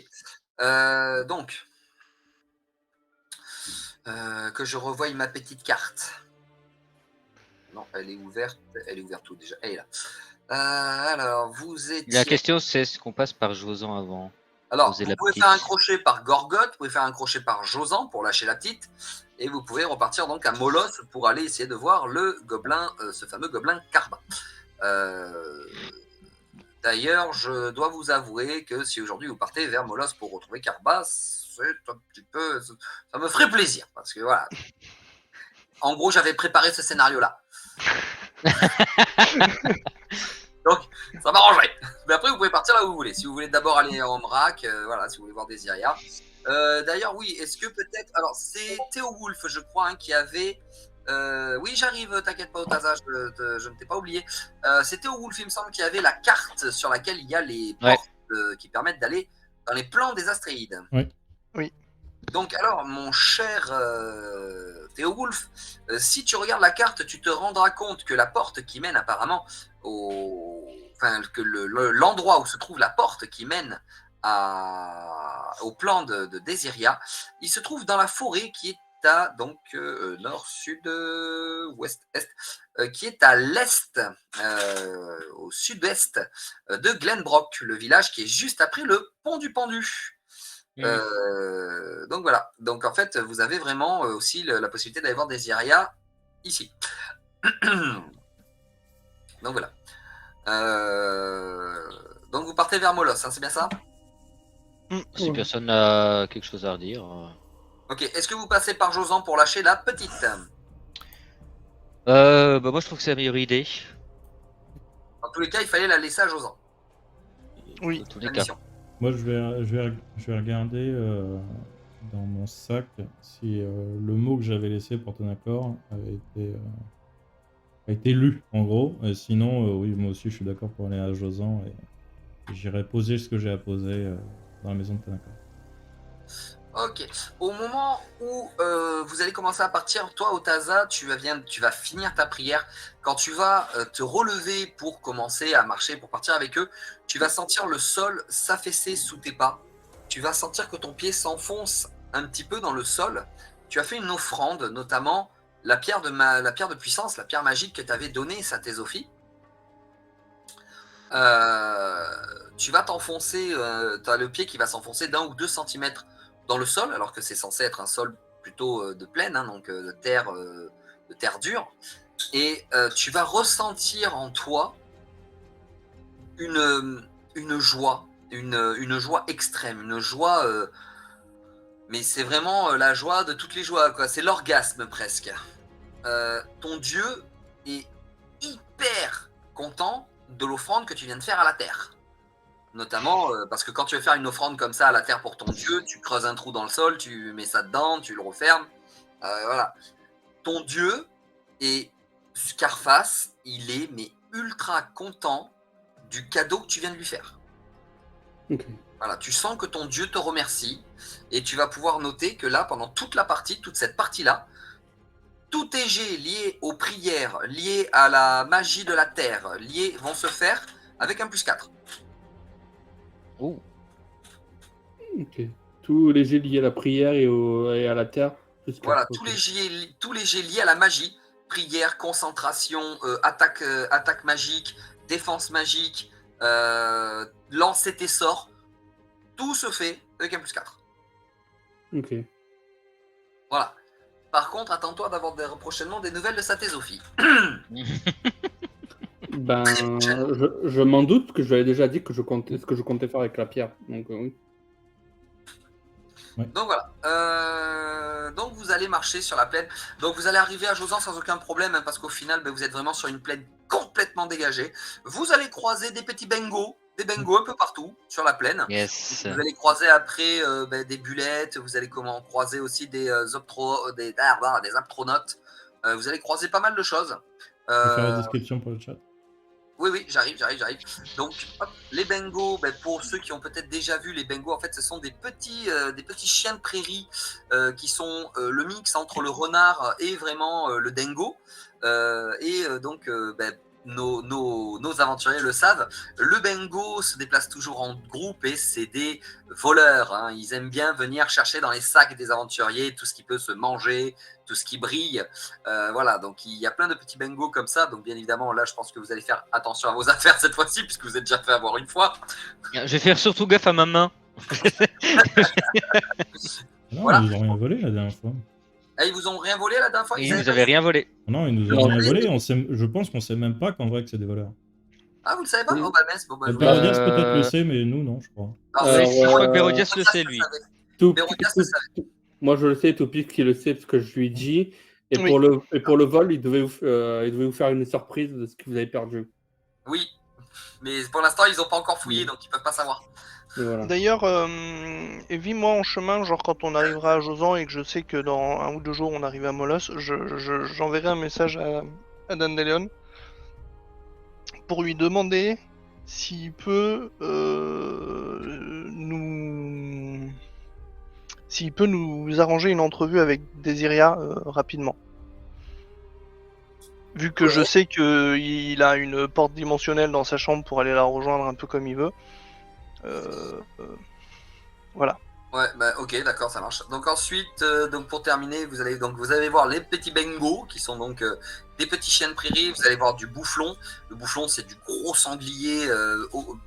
Donc, que je revoie ma petite carte. Non, elle est ouverte. Elle est ouverte où déjà? Elle est là. Alors, vous étiez... La question, c'est est-ce qu'on passe par Josan avant? Alors, poser vous la pouvez petite. faire un crochet par Gorgotte, vous pouvez faire un crochet par Josan pour lâcher la petite, et vous pouvez repartir donc à Molos pour aller essayer de voir le gobelin, ce fameux gobelin Karba. D'ailleurs, je dois vous avouer que si aujourd'hui vous partez vers Molos pour retrouver Karba, c'est un petit peu, ça me ferait plaisir, parce que voilà. En gros, j'avais préparé ce scénario-là. Donc, ça m'arrangerait. Mais après, vous pouvez partir là où vous voulez. Si vous voulez d'abord aller en Mrac, voilà, si vous voulez voir Désiria. D'ailleurs, oui, est-ce que peut-être... Alors, c'est Théo Wolf, je crois, hein, qui avait... oui, j'arrive, t'inquiète pas, Otaza, je ne t'ai pas oublié. C'est Théo Wolf, il me semble, qui avait la carte sur laquelle il y a les portes qui permettent d'aller dans les plans des Astréides. Oui. Oui. Donc, alors, mon cher Théo Wolf, si tu regardes la carte, tu te rendras compte que la porte qui mène apparemment enfin, que l'endroit où se trouve la porte qui mène au plan de Désiria, il se trouve dans la forêt qui est à donc nord, sud, ouest, est, qui est à l'est, au sud-est de Glenbrook, le village qui est juste après le pont du Pendu. Donc voilà. Donc en fait, vous avez vraiment aussi la possibilité d'aller voir Désiria ici. Donc voilà. Donc vous partez vers Molos, hein, c'est bien ça? Si personne n'a quelque chose à redire. Ok, est-ce que vous passez par Josan pour lâcher la petite? Bah moi je trouve que c'est la meilleure idée. Dans tous les cas, il fallait la laisser à Josan. Oui. Dans tous les La cas. mission. Moi, je vais regarder dans mon sac si le mot que j'avais laissé pour ton accord a été lu, en gros. Et sinon, oui, moi aussi, je suis d'accord pour aller à Josan et j'irai poser ce que j'ai à poser dans la maison de ton accord. Ok. Au moment où vous allez commencer à partir, toi, Otaza, tu vas finir ta prière. Quand tu vas te relever pour commencer à marcher, pour partir avec eux, tu vas sentir le sol s'affaisser sous tes pas. Tu vas sentir que ton pied s'enfonce un petit peu dans le sol. Tu as fait une offrande, notamment la pierre de puissance, la pierre magique que t'avait donnée Satésophie. Tu vas t'enfoncer, tu as le pied qui va s'enfoncer d'1 ou 2 centimètres dans le sol, alors que c'est censé être un sol plutôt de plaine, hein, donc de terre dure. Et tu vas ressentir en toi une joie, une joie extrême, une joie, mais c'est vraiment la joie de toutes les joies, quoi. C'est l'orgasme presque. Ton dieu est hyper content de l'offrande que tu viens de faire à la terre. Notamment parce que quand tu veux faire une offrande comme ça à la terre pour ton dieu, tu creuses un trou dans le sol, tu mets ça dedans, tu le refermes. Voilà. Ton dieu est Scarface, il est mais ultra content du cadeau que tu viens de lui faire. Ok. Voilà, tu sens que ton dieu te remercie et tu vas pouvoir noter que là, pendant toute la partie, toute cette partie-là, tous tes jets liés aux prières, liés à la magie de la terre, vont se faire avec un +4. Oh. Ok. Tous les jets liés à la prière et à la terre. Voilà, Okay. tous les jets liés à la magie, prière, concentration, attaque magique, défense magique, lancer tes sorts, tout se fait avec un +4. Ok. Voilà. Par contre, attends-toi d'avoir prochainement des nouvelles de Satésophie. Ben, je m'en doute, que je lui avais déjà dit que ce que je comptais faire avec la pierre. Donc, oui. Donc voilà. Donc vous allez marcher sur la plaine. Donc vous allez arriver à Jozan sans aucun problème, hein, parce qu'au final, vous êtes vraiment sur une plaine complètement dégagée. Vous allez croiser des petits bengos, un peu partout sur la plaine. Yes. Vous allez croiser après des bulettes. Vous allez croiser aussi des aptronautes. Vous allez croiser pas mal de choses. Je vais faire la description pour le chat. Oui, j'arrive. Donc, hop, les bengos, pour ceux qui ont peut-être déjà vu les bengos, en fait, ce sont des petits chiens de prairie qui sont le mix entre le renard et vraiment le dingo. Donc, nos aventuriers le savent, le bengo se déplace toujours en groupe et c'est des voleurs. Hein. Ils aiment bien venir chercher dans les sacs des aventuriers tout ce qui peut se manger, tout ce qui brille. Voilà, donc il y a plein de petits bengos comme ça. Donc bien évidemment, là, je pense que vous allez faire attention à vos affaires cette fois-ci, puisque vous êtes déjà fait avoir une fois. Je vais faire surtout gaffe à ma main. Non, Voilà. ils nous ont rien volé la dernière fois. Ah, ils vous ont rien volé la dernière fois? Et vous avez rien volé. Non, ils nous ont rien volé. Je pense qu'on sait même pas qu'en vrai que c'est des voleurs. Ah, vous le savez pas? Oui. Oh, bah, mince, bon, bah, je- Perodias peut-être le sait, mais nous non, je crois. Ah, Alors, Je crois que Bérodias le sait, lui. Bérodias le savait. Moi, je le sais, Topic qui le sait, parce que je lui ai dit. Et, Oui. pour le vol, il devait vous faire une surprise de ce que vous avez perdu. Oui, mais pour l'instant, ils ont pas encore fouillé, donc ils peuvent pas savoir. Et voilà. D'ailleurs, Evie, moi en chemin, genre quand on arrivera à Jozan et que je sais que dans 1 ou 2 jours on arrive à Molos, j'enverrai un message à Dandelion pour lui demander s'il peut nous arranger une entrevue avec Desiria rapidement. Vu que je sais qu'il a une porte dimensionnelle dans sa chambre pour aller la rejoindre un peu comme il veut. Voilà. Ouais, bah ok, d'accord, ça marche. Donc ensuite, donc pour terminer, vous allez voir les petits bengos, qui sont donc des petits chiens de prairie. Vous allez voir du boufflon. Le boufflon, c'est du gros sanglier,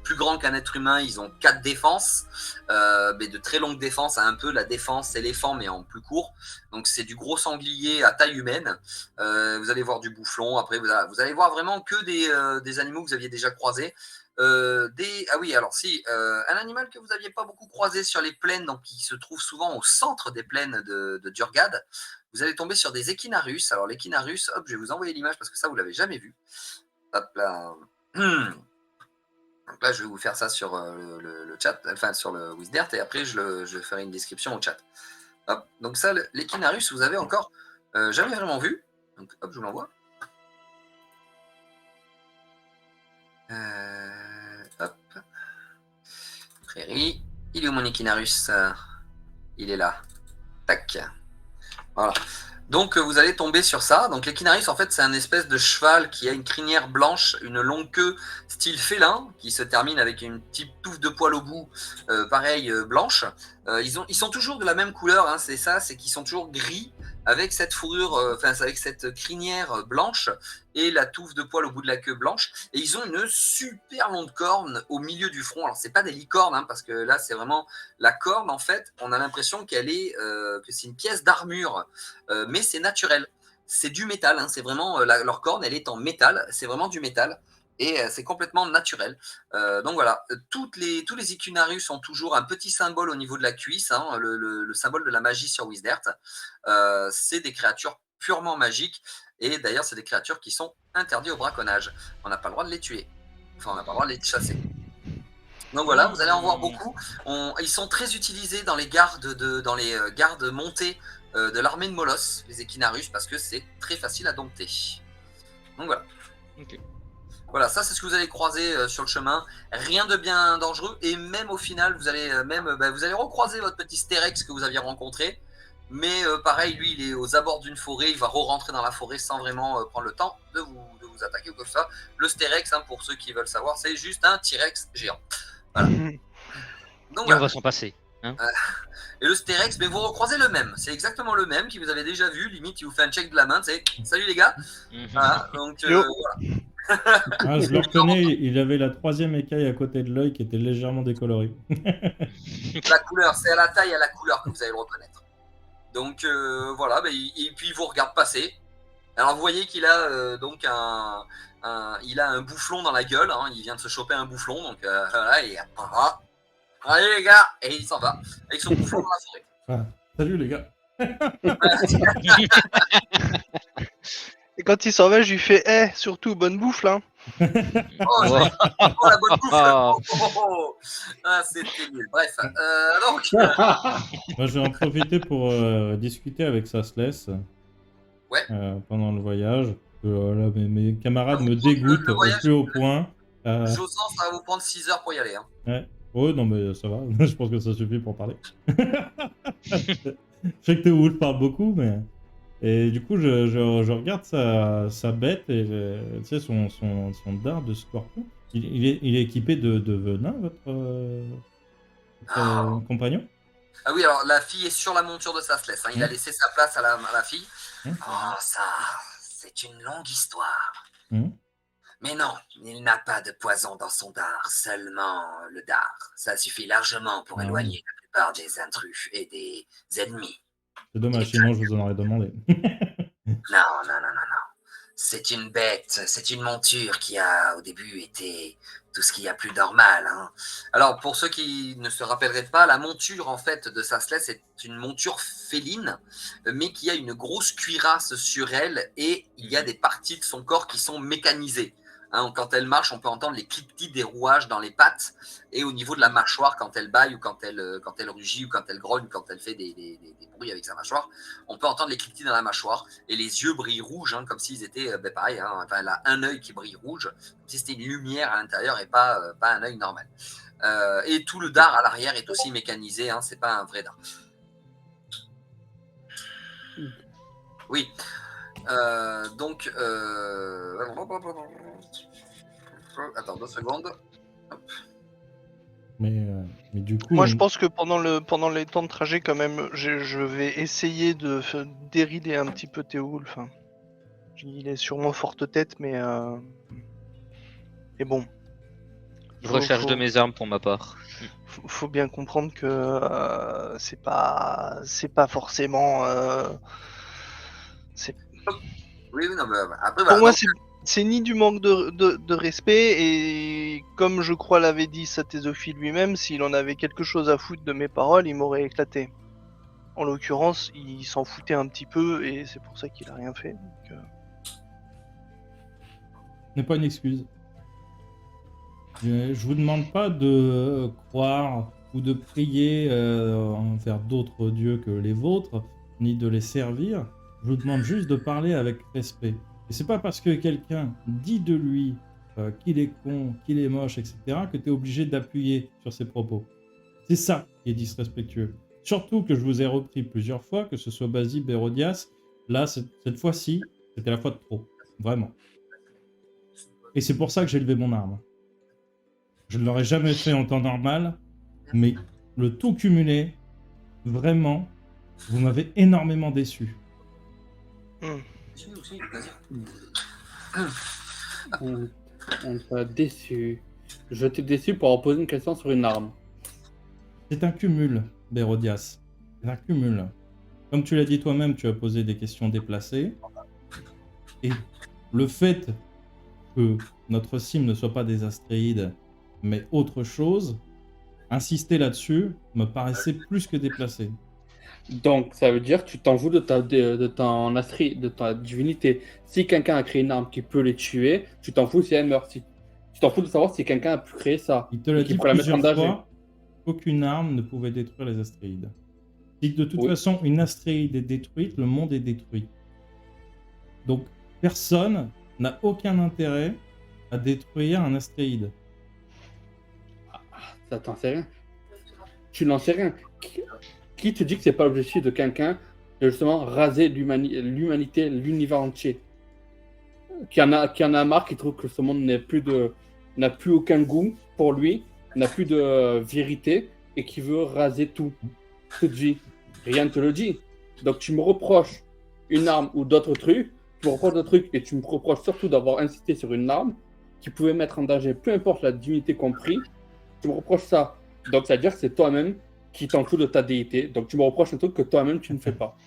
plus grand qu'un être humain. Ils ont 4 défenses, mais de très longues défenses, un peu la défense éléphant, mais en plus court. Donc c'est du gros sanglier à taille humaine. Vous allez voir du boufflon. Après, vous allez voir vraiment que des animaux que vous aviez déjà croisés. Ah oui, alors si, un animal que vous n'aviez pas beaucoup croisé sur les plaines, donc qui se trouve souvent au centre des plaines de Durgad, vous allez tomber sur des équinarus. Alors l'équinarus, hop, je vais vous envoyer l'image parce que ça, vous l'avez jamais vu. Hop là. Donc là, je vais vous faire ça sur le chat, enfin sur le Wizard, et après, je ferai une description au chat. Hop, donc ça, l'équinarus, vous avez encore jamais vraiment vu. Donc hop, je vous l'envoie. Hop. Prairie. Il est où mon équinarus? Il est là. Tac. Voilà. Donc vous allez tomber sur ça. Donc l'équinarus, en fait, c'est un espèce de cheval qui a une crinière blanche, une longue queue style félin, qui se termine avec une petite touffe de poil au bout, pareil, blanche. Ils sont toujours de la même couleur, hein, c'est ça, c'est qu'ils sont toujours gris, avec cette fourrure, avec cette crinière blanche et la touffe de poil au bout de la queue blanche. Et ils ont une super longue corne au milieu du front. Alors c'est pas des licornes, hein, parce que là c'est vraiment la corne. En fait, on a l'impression que c'est une pièce d'armure, mais c'est naturel. C'est du métal. Hein, c'est vraiment leur corne, elle est en métal. C'est vraiment du métal. Et c'est complètement naturel. Donc voilà, tous les équinarus ont toujours un petit symbole au niveau de la cuisse, hein, le symbole de la magie sur Wizard. C'est des créatures purement magiques, et d'ailleurs c'est des créatures qui sont interdites au braconnage. On n'a pas le droit de les tuer, enfin on n'a pas le droit de les chasser. Donc voilà, vous allez en voir beaucoup. Ils sont très utilisés dans les gardes montées de l'armée de Molos, les équinarus, parce que c'est très facile à dompter. Donc voilà. Ok. Voilà, ça c'est ce que vous allez croiser sur le chemin. Rien de bien dangereux, et même au final, vous allez recroiser votre petit Stérex que vous aviez rencontré. Mais pareil, lui, il est aux abords d'une forêt, il va re-rentrer dans la forêt sans vraiment prendre le temps de vous attaquer ou comme ça. Le Stérex, hein, pour ceux qui veulent savoir, c'est juste un T-Rex géant. Voilà. Donc, Et voilà. on va s'en passer. Et le Stérex, mais vous recroisez le même. C'est exactement le même qui vous avez déjà vu. Limite, il vous fait un check de la main. C'est salut les gars. Voilà, donc voilà. Ah, je le reconnais, il avait la 3e écaille à côté de l'œil qui était légèrement décolorée. La couleur, c'est à la taille et à la couleur que vous allez le reconnaître. Donc voilà, et puis il vous regarde passer. Alors vous voyez qu'il a donc il a un boufflon dans la gueule, hein, il vient de se choper un boufflon, donc voilà, et allez les gars, et il s'en va avec son boufflon dans la forêt. Ah, salut les gars. Et quand il s'en va, je lui fais surtout bonne bouffe là. Oh, la bonne bouffe. Ah, c'était nul. Bref, donc. Moi, je vais en profiter pour discuter avec Sassless Ouais. pendant le voyage. Là, mes camarades me Le dégoûtent voyage, au plus haut point. Josan, ça va vous prendre 6 heures pour y aller. Hein. Ouais. Oh non, mais ça va. Je pense que ça suffit pour parler. Je sais que Théo parle beaucoup, mais. Et du coup, je regarde sa bête et tu sais, son dard de scorpion. Il est équipé de venin, votre compagnon? Ah oui, alors la fille est sur la monture de Sassless. Hein. Il a laissé sa place à la fille. Oh, ça, c'est une longue histoire. Mais non, il n'a pas de poison dans son dard, seulement le dard. Ça suffit largement pour éloigner la plupart des intrus et des ennemis. C'est dommage, sinon je vous en aurais demandé. Non. C'est une bête, c'est une monture qui a au début été tout ce qu'il y a plus normal. Hein. Alors pour ceux qui ne se rappelleraient pas, la monture en fait de Sassless est une monture féline, mais qui a une grosse cuirasse sur elle et il y a des parties de son corps qui sont mécanisées. Hein, quand elle marche, on peut entendre les cliquetis des rouages dans les pattes et au niveau de la mâchoire, quand elle bâille ou quand elle rugit ou quand elle grogne, quand elle fait des bruits avec sa mâchoire, on peut entendre les cliquetis dans la mâchoire et les yeux brillent rouges, hein, comme s'ils étaient pareil. Hein, enfin, elle a un œil qui brille rouge, comme si c'était une lumière à l'intérieur et pas un œil normal. Et tout le dard à l'arrière est aussi mécanisé, hein, c'est pas un vrai dard. Oui. Donc, attends 2 secondes. Hop. Mais du coup, moi je pense que pendant les temps de trajet quand même, je vais essayer de dérider un petit peu Théoulf. Hein. Il est sûrement forte tête, mais bon. Je recherche de mes armes pour ma part. Faut bien comprendre que c'est pas forcément. Oui, non, mais après, pour bah, moi, donc, c'est ni du manque de respect, et comme je crois l'avait dit Satézophile lui-même, s'il en avait quelque chose à foutre de mes paroles, il m'aurait éclaté. En l'occurrence, il s'en foutait un petit peu, et c'est pour ça qu'il a rien fait. Donc, n'est pas une excuse. Je vous demande pas de croire ou de prier envers d'autres dieux que les vôtres, ni de les servir. Je vous demande juste de parler avec respect. Et c'est pas parce que quelqu'un dit de lui qu'il est con, qu'il est moche, etc., que tu es obligé d'appuyer sur ses propos. C'est ça qui est disrespectueux. Surtout que je vous ai repris plusieurs fois, que ce soit Basile, Hérodias. Là, cette fois-ci, c'était la fois de trop. Vraiment. Et c'est pour ça que j'ai levé mon arme. Je ne l'aurais jamais fait en temps normal, mais le tout cumulé, vraiment, vous m'avez énormément déçu. On t'a déçu. Je t'ai déçu pour avoir posé une question sur une arme. C'est un cumul, Hérodias. C'est un cumul. Comme tu l'as dit toi-même, tu as posé des questions déplacées. Et le fait que notre cible ne soit pas des astréides, mais autre chose, insister là-dessus me paraissait plus que déplacé. Donc, ça veut dire que tu t'en fous de ta divinité. Si quelqu'un a créé une arme qui peut les tuer, tu t'en fous si elle meurt. Tu t'en fous de savoir si quelqu'un a pu créer ça. Il te l'a dit la mettre en plusieurs danger. fois, aucune arme ne pouvait détruire les astréides. Si de toute Oui. façon une astréide est détruite, le monde est détruit. Donc, personne n'a aucun intérêt à détruire un astréide. Ça t'en sais rien. Tu n'en sais rien. Qui te dit que c'est pas l'objectif de quelqu'un de justement raser l'humanité, l'univers entier? Qui en a marre, qui trouve que ce monde n'a plus aucun goût pour lui, n'a plus de vérité et qui veut raser tout. Toute vie. Rien ne te le dit. Donc tu me reproches une arme ou d'autres trucs, tu me reproches d'autres trucs et tu me reproches surtout d'avoir insisté sur une arme qui pouvait mettre en danger, peu importe la divinité compris. Tu me reproches ça. Donc, ça veut dire que c'est toi-même qui t'en fous de ta déité. Donc, tu me reproches un truc que toi-même, tu ne fais pas.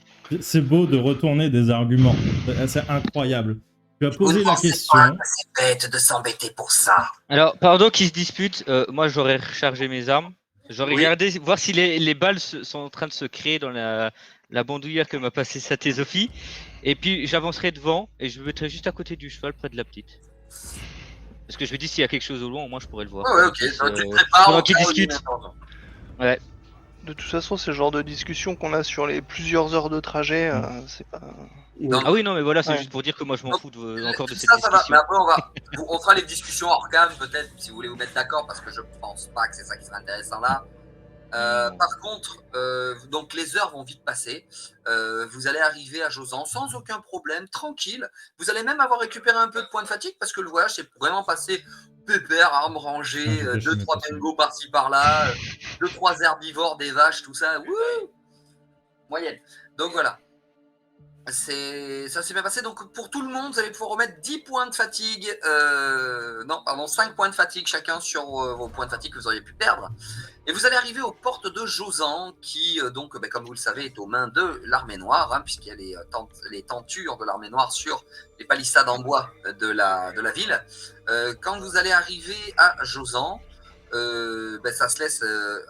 C'est beau de retourner des arguments. C'est incroyable. Tu as posé la question. C'est bête de s'embêter pour ça. Alors, pendant qu'ils se disputent, moi j'aurais rechargé mes armes. J'aurais regardé voir si les balles sont en train de se créer dans la bandoulière que m'a passé sa Thésophie. Et puis j'avancerai devant et je me mettrai juste à côté du cheval près de la petite. Parce que je me dis s'il y a quelque chose au loin, au moins je pourrais le voir. Ouais, ok. Tu te prépares. Pendant qu'ils discutent. Ouais. De toute façon, c'est le genre de discussion qu'on a sur les plusieurs heures de trajet. C'est pas. Non. Ah oui, non, mais voilà, c'est Ouais. juste pour dire que moi je m'en fous encore de cette Ça va. discussion. Mais après, on fera les discussions hors cam, peut-être, si vous voulez vous mettre d'accord, parce que je pense pas que c'est ça qui sera intéressant là. Par contre, donc les heures vont vite passer. Vous allez arriver à Jozan sans aucun problème, tranquille. Vous allez même avoir récupéré un peu de points de fatigue parce que le voyage s'est vraiment passé pépère, armes rangées, 2-3 pengos par-ci par-là, 2-3 herbivores, des vaches, tout ça. Wouh, moyenne. Donc voilà. Ça s'est bien passé. Donc pour tout le monde, vous allez pouvoir remettre 10 points de fatigue. 5 points de fatigue chacun sur vos points de fatigue que vous auriez pu perdre. Et vous allez arriver aux portes de Jozan, qui, comme vous le savez, est aux mains de l'Armée Noire, puisqu'il y a les tentures de l'Armée Noire sur les palissades en bois de la ville. Quand vous allez arriver à Jozan, ça se laisse,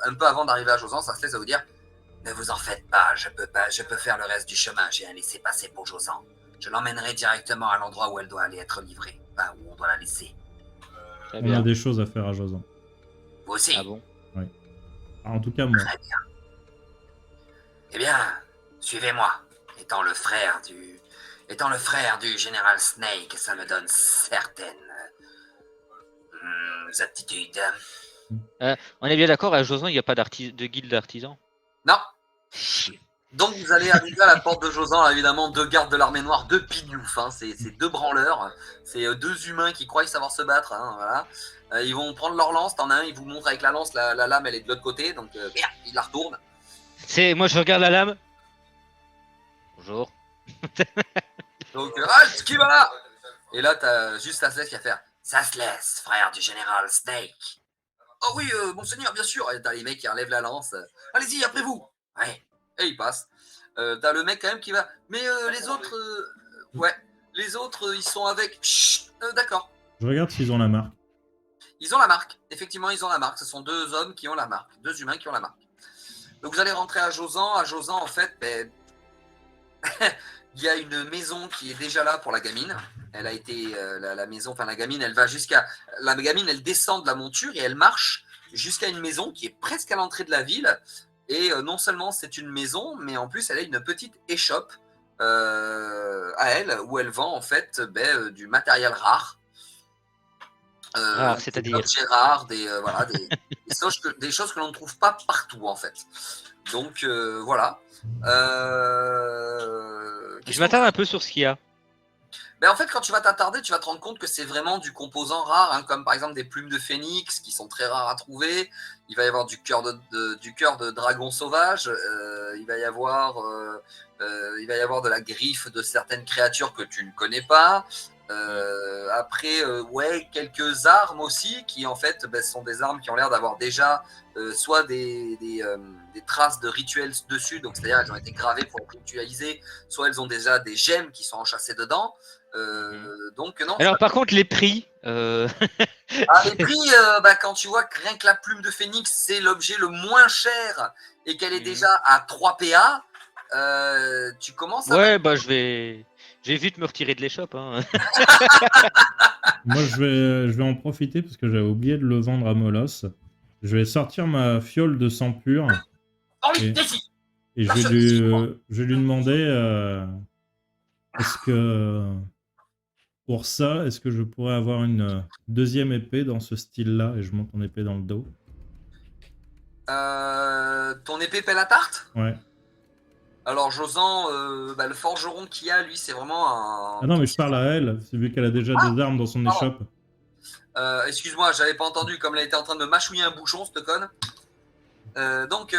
un peu avant d'arriver à Jozan, ça se laisse à vous dire « Ne vous en faites pas, je peux faire le reste du chemin, j'ai un laissez-passer pour Jozan. Je l'emmènerai directement à l'endroit où elle doit aller être livrée, où on doit la laisser. » On a des choses à faire à Jozan. Vous aussi. Ah bon? En tout cas, moi. Très bien. Eh bien, suivez-moi. Étant le frère du général Snake, ça me donne certaines aptitudes. On est bien d'accord, à Jozan, il n'y a pas de guilde d'artisans? Non. Donc vous allez arriver à la porte de Jozan, évidemment, 2 gardes de l'armée noire, 2 pignoufs, c'est 2 branleurs, c'est 2 humains qui croient savoir se battre, voilà. Ils vont prendre leur lance, t'en as un, ils vous montrent avec la lance, la lame elle est de l'autre côté, donc merde, ils la retournent. Moi je regarde la lame. Bonjour. Donc halt, qui va là? Et là t'as juste Sasles qui va faire Sasles, frère du général Snake. Oh oui, monseigneur, bien sûr. Et t'as les mecs qui relèvent la lance. Allez-y, après vous. Ouais. Et il passe. T'as le mec quand même qui va. Mais les autres, les autres, ils sont avec. Chut, d'accord. Je regarde s'ils ont la marque. Ils ont la marque. Effectivement, ils ont la marque. Ce sont 2 hommes qui ont la marque, 2 humains qui ont la marque. Donc vous allez rentrer à Jozan. À Jozan, en fait, il y a une maison qui est déjà là pour la gamine. Elle a été la maison, enfin la gamine, elle va jusqu'à la gamine, elle descend de la monture et elle marche jusqu'à une maison qui est presque à l'entrée de la ville. Et non seulement c'est une maison, mais en plus elle a une petite échoppe à elle où elle vend en fait du matériel rare. C'est-à-dire des objets rares, des choses que l'on ne trouve pas partout en fait. Donc voilà. Je m'attarde un peu sur ce qu'il y a. Mais en fait, quand tu vas t'attarder, tu vas te rendre compte que c'est vraiment du composant rare, comme par exemple des plumes de phénix qui sont très rares à trouver. Il va y avoir du cœur de dragon sauvage. Il va y avoir de la griffe de certaines créatures que tu ne connais pas. Après, quelques armes aussi qui en fait sont des armes qui ont l'air d'avoir déjà soit des traces de rituels dessus, donc c'est-à-dire elles ont été gravées pour être ritualisées, soit elles ont déjà des gemmes qui sont enchâssées dedans. Donc non. Alors par contre les prix. Les prix, quand tu vois que rien que la plume de phénix c'est l'objet le moins cher et qu'elle est déjà à 3 PA, tu commences à... Ouais, je vais vite me retirer de l'échoppe. Hein. Moi, je vais en profiter parce que j'avais oublié de le vendre à Molos. Je vais sortir ma fiole de sang pur. Et je vais lui demander est-ce que pour ça, est-ce que je pourrais avoir une deuxième épée dans ce style-là et je monte mon épée dans le dos. Ton épée pèle à tarte? Ouais. Alors Jozan, le forgeron qu'il y a, lui, c'est vraiment un... Ah non, mais je parle à elle, c'est vu qu'elle a déjà des armes dans son échoppe. Excuse-moi, j'avais pas entendu, comme elle était en train de mâchouiller un bouchon, cette conne. Donc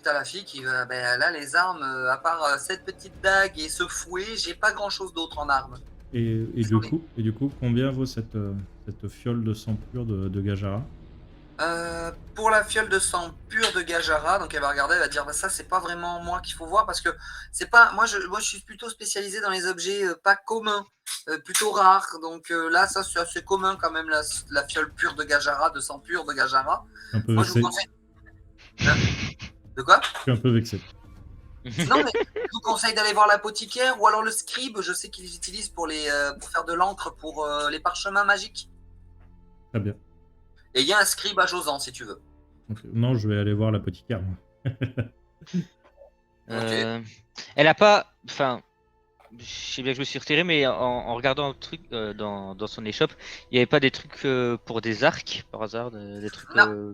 t'as la fille qui va... là, les armes, à part cette petite dague et ce fouet, j'ai pas grand-chose d'autre en armes. Et du coup, combien vaut cette fiole de sang pur de Gajara? Pour la fiole de sang pur de Gajara, donc elle va regarder, elle va dire bah, ça c'est pas vraiment moi qu'il faut voir parce que c'est pas moi je suis plutôt spécialisé dans les objets pas communs, plutôt rares. Donc là ça c'est assez commun quand même la fiole pure de Gajara, de sang pur de Gajara. Un peu Moi je vous vexé. conseille. De quoi? Je suis un peu vexé. Non mais je vous conseille d'aller voir l'apothicaire ou alors le scribe. Je sais qu'ils utilisent pour pour faire de l'encre pour les parchemins magiques. Très bien. Et il y a un scribe à Josan si tu veux. Donc, non, je vais aller voir l'apothicaire. Moi. Elle a pas. Enfin, je sais bien que je me suis retiré, mais en regardant le truc dans son échoppe, il n'y avait pas des trucs pour des arcs par hasard, des trucs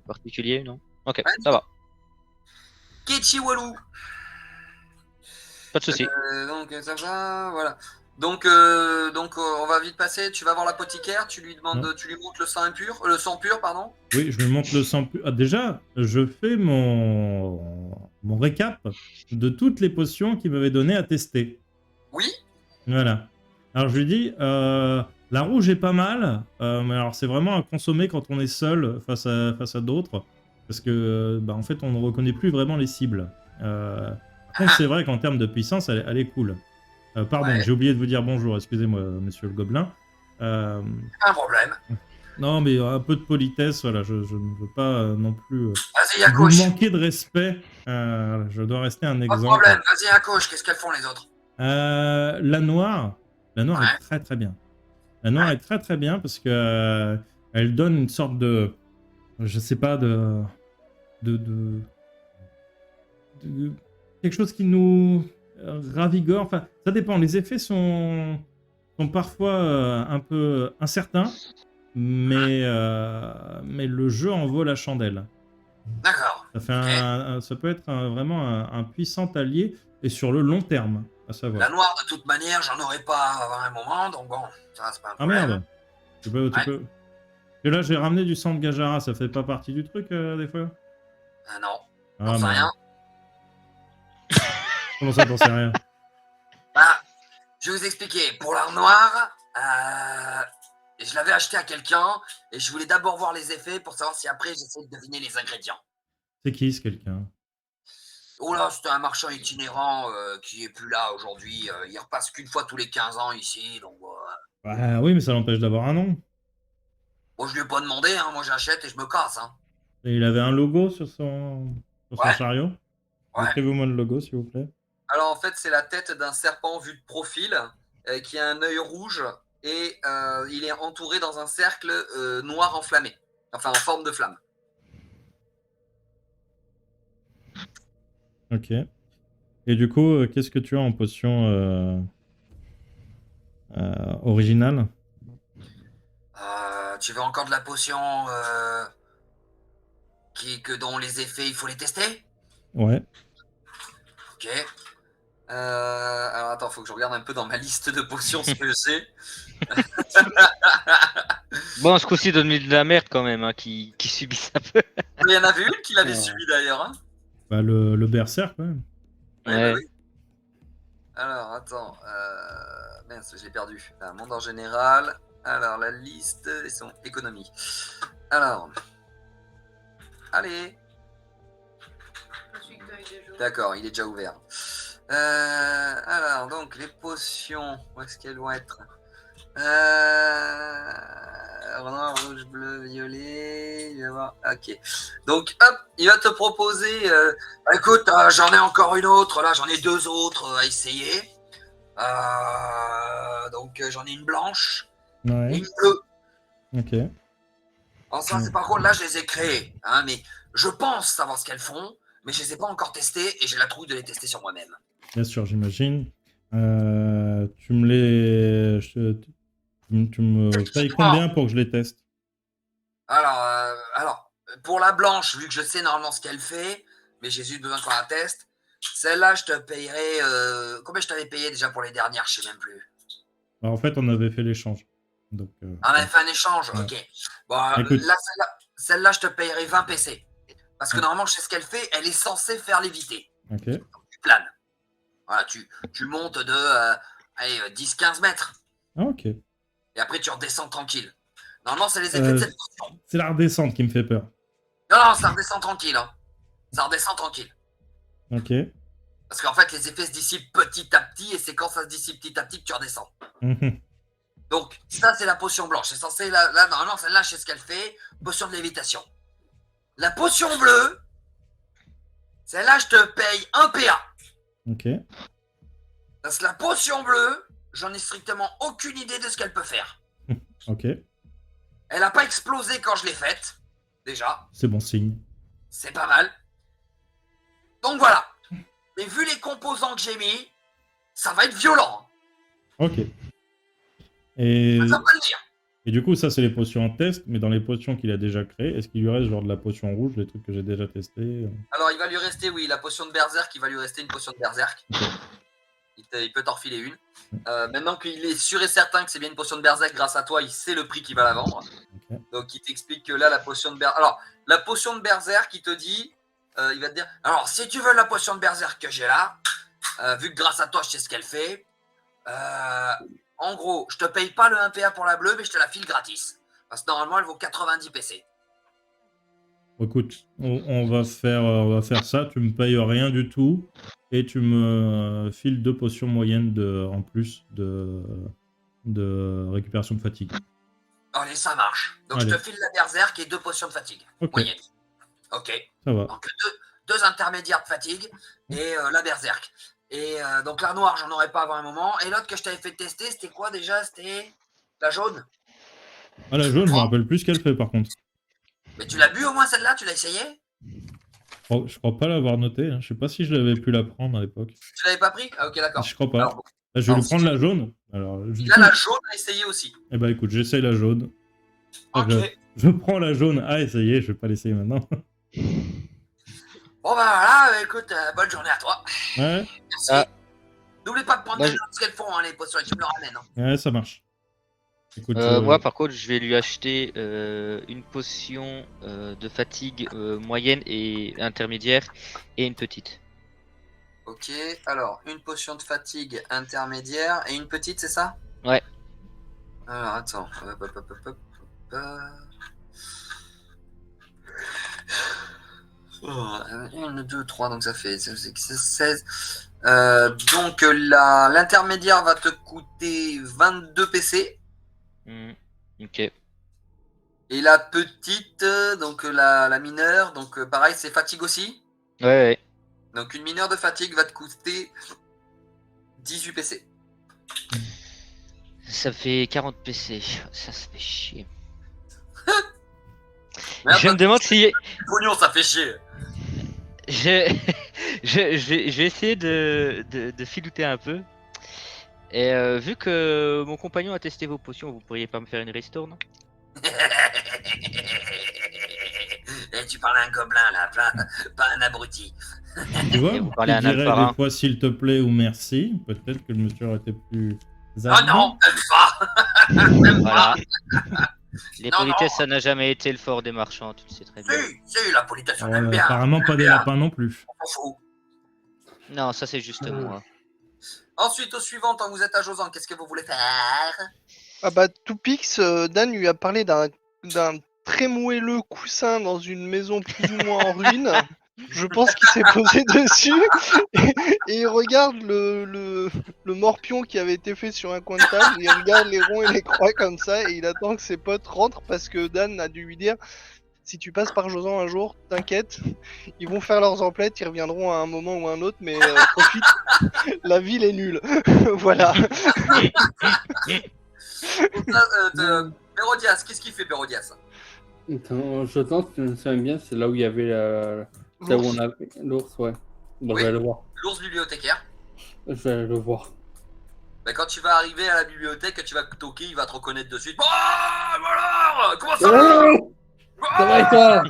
particuliers, non? Ok, Ouais, ça va. Ketchi Walou. Pas de souci. Donc ça va, voilà. Donc on va vite passer. Tu vas voir l'apothicaire, tu lui demandes, Ouais. tu lui montres le sang pur, pardon. Oui, je lui montre le sang. Ah, déjà, je fais mon récap de toutes les potions qu'il m'avait donné à tester. Oui. Voilà. Alors je lui dis, la rouge est pas mal, mais alors c'est vraiment à consommer quand on est seul face à d'autres, parce que bah, en fait on ne reconnaît plus vraiment les cibles. Par contre, c'est vrai qu'en termes de puissance, elle est cool. Pardon, Ouais. j'ai oublié de vous dire bonjour, excusez-moi, monsieur le gobelin. Pas un problème. Non, mais un peu de politesse, voilà, je ne veux pas non plus Vas-y, vous Yakosh. manquer de respect. Je dois rester un Pas de exemple. problème. Vas-y, Yakosh. Qu'est-ce qu'elles font les autres? La noire Ouais. est très très bien. La noire Ouais. est très très bien parce que elle donne une sorte de, je sais pas, de quelque chose qui nous ravigore. Enfin, ça dépend. Les effets sont parfois un peu incertains, mais le jeu en vaut la chandelle. D'accord. Ça fait ça peut être vraiment un puissant allié et sur le long terme, à savoir. La noire, de toute manière, j'en aurais pas avant un moment, donc bon, ça c'est pas un Ah problème. merde. Tu peux. Et là, j'ai ramené du sang de Gajara, ça fait pas partie du truc des fois? Non, Ah, j'en sais merde. rien. Comment ça, t'en sais rien? Bah, je vais vous expliquer. Pour l'art noir, je l'avais acheté à quelqu'un et je voulais d'abord voir les effets pour savoir si après j'essayais de deviner les ingrédients. C'est qui ce quelqu'un? Oh là, c'était un marchand itinérant qui est plus là aujourd'hui. Il repasse qu'une fois tous les 15 ans ici. Donc, Bah oui, mais ça l'empêche d'avoir un nom. bon, je lui ai pas demandé. Hein, moi, j'achète et je me casse. Hein. Et il avait un logo sur son Ouais. chariot. Ouais. Décrivez-moi le logo, s'il vous plaît. Alors, en fait, c'est la tête d'un serpent vu de profil qui a un œil rouge et il est entouré dans un cercle noir enflammé. Enfin, en forme de flamme. Ok. Et du coup, qu'est-ce que tu as en potion originale? Tu veux encore de la potion dont les effets, il faut les tester? Ouais. Ok. Alors attends, faut que je regarde un peu dans ma liste de potions ce que j'ai. Bon, ce coup-ci, donne-lui de la merde quand même, hein, qui subissent un peu. Il y en avait une qui l'avait subi d'ailleurs. Hein. Bah, le berserk, quand même. Ouais. Bah oui. Alors attends. Mince, je l'ai perdu. Monde en général. Alors la liste et son économie. Alors. Allez. D'accord, il est déjà ouvert. Alors, donc, les potions, où est-ce qu'elles vont être? Noir, rouge, bleu, violet. Il va y avoir... Ok. Donc, hop, il va te proposer. Écoute, j'en ai encore une autre. Là, j'en ai deux autres à essayer. Donc, j'en ai une blanche et une bleue. Ok. Alors, ça, c'est par contre, là, je les ai créées. Hein, mais je pense savoir ce qu'elles font. Mais je les ai pas encore testées et j'ai la trouille de les tester sur moi-même. Bien sûr, j'imagine. Tu me les... Tu me payes combien pour que je les teste? Alors, pour la blanche, vu que je sais normalement ce qu'elle fait, mais j'ai juste besoin qu'on la teste, celle-là, je te payerai... combien je t'avais payé déjà pour les dernières? Je sais même plus. Bah, en fait, on avait fait l'échange. Donc, on avait fait un échange? Ouais. Ok. Bon, là, celle-là, je te payerai 20 PC. Parce que normalement, je sais ce qu'elle fait, elle est censée faire léviter. Ok. Donc, tu planes. Voilà, tu montes de 10-15 mètres. Ah, ok. Et après, tu redescends tranquille. Normalement, c'est les effets de cette potion. C'est la redescente qui me fait peur. non, ça redescend tranquille. Hein. Ça redescend tranquille. Ok. Parce qu'en fait, les effets se dissipent petit à petit, et c'est quand ça se dissipe petit à petit que tu redescends. Mhm. Donc, ça, c'est la potion blanche. C'est censé, là, normalement, celle-là, je sais ce qu'elle fait. Potion de lévitation. La potion bleue, celle-là, je te paye 1 PA. Ok. Parce que la potion bleue, j'en ai strictement aucune idée de ce qu'elle peut faire. Ok. Elle n'a pas explosé quand je l'ai faite, déjà. C'est bon signe. C'est pas mal. Donc voilà. Mais vu les composants que j'ai mis, ça va être violent. Ok. Et, Ça va pas le dire. et du coup, ça, c'est les potions en test, mais dans les potions qu'il a déjà créées, est-ce qu'il lui reste genre de la potion rouge, des trucs que j'ai déjà testés Alors, il va lui rester, oui, la potion de berserk, il va lui rester une potion de berserk. Ok. Il peut t'en refiler une. Maintenant qu'il est sûr et certain que c'est bien une potion de berserk, grâce à toi, il sait le prix qu'il va la vendre. Ok. Donc, il t'explique que là, la potion de berserk... Alors, la potion de berserk, il te dit... il va te dire... Alors, si tu veux la potion de berserk que j'ai là, vu que grâce à toi, je sais ce qu'elle fait, en gros, je te paye pas le 1 PA pour la bleue, mais je te la file gratis. Parce que normalement, elle vaut 90 PC. Écoute, on va faire ça. Tu me payes rien du tout et tu me files 2 potions moyennes en plus de récupération de fatigue. Allez, ça marche. Donc, Allez. je te file la berserk et 2 potions de fatigue. Ok. Moyenne. Ok. Ça va. Donc, deux intermédiaires de fatigue et la berserk. Et donc, la noire, j'en aurais pas avant un moment. Et l'autre que je t'avais fait tester, c'était quoi déjà? C'était la jaune. Ah, la jaune, je me rappelle plus ce qu'elle fait par contre. Mais tu l'as bu au moins celle-là? Tu l'as essayé? Je crois pas l'avoir noté. Hein. Je sais pas si je l'avais pu la prendre à l'époque. Tu l'avais pas pris? Ah, ok, d'accord. Je crois pas. Alors, Là, je vais lui si prendre tu- la jaune. Alors, Il a la jaune à essayer aussi. Eh ben écoute, j'essaye la jaune. Ah, Ok. je prends la jaune à essayer, je vais pas l'essayer maintenant. Bon, bah voilà, écoute, bonne journée à toi. Ouais, Merci. Ah. N'oublie pas de prendre Moi, des notes de ce qu'elles font, hein, les potions, et tu me le ramènes. Hein. ouais, ça marche. Écoute, Moi, par contre, je vais lui acheter une potion de fatigue moyenne et intermédiaire et une petite. Ok, alors, une potion de fatigue intermédiaire et une petite, c'est ça? Ouais. Alors, attends. Oh, 1, 2, 3, donc ça fait 16. Donc, l'intermédiaire va te coûter 22 PC. Ok. Et la petite, donc la mineure, donc pareil, c'est fatigue aussi. Ouais. Donc, une mineure de fatigue va te coûter 18 PC. Ça fait 40 PC. Ça fait chier. Mais Je me demande si. pognon, ça fait chier. Je vais essayer de filouter un peu. Et vu que mon compagnon a testé vos potions, vous pourriez pas me faire une restore, non? Et tu parles à un gobelin là, pas un abruti. tu vois, Et vous tu parlez à un dirais alpharin. des fois s'il te plaît ou merci. Peut-être que le monsieur aurait été plus... Oh non, même pas. Même Voilà. pas. Les Non, politesses, non. ça n'a jamais été le fort des marchands, tu le sais très bien. Si, la politesse, on aime bien. apparemment pas des bien. lapins non plus. On s'en fout. Non, ça c'est juste moi. Ensuite, au suivant, tant que vous êtes à Josan, qu'est-ce que vous voulez faire? Ah bah, Toupix, Dan lui a parlé d'un très moelleux coussin dans une maison plus ou moins en ruine. Je pense qu'il s'est posé dessus et il regarde le morpion qui avait été fait sur un coin de table. Il regarde les ronds et les croix comme ça et il attend que ses potes rentrent parce que Dan a dû lui dire si tu passes par Josan un jour, t'inquiète, ils vont faire leurs emplettes, ils reviendront à un moment ou un autre, mais profite, la ville est nulle. Voilà. Pérodias, qu'est-ce qu'il fait Pérodias? Attends, je pense que je me souviens bien, c'est là où il y avait là où on avait l'ours, ouais. Bon, Oui. je vais le voir. L'ours bibliothécaire. Je vais le voir. Bah, quand tu vas arriver à la bibliothèque, tu vas toquer, il va te reconnaître de suite. Oh, voilà. Comment ça va? Ça va et toi?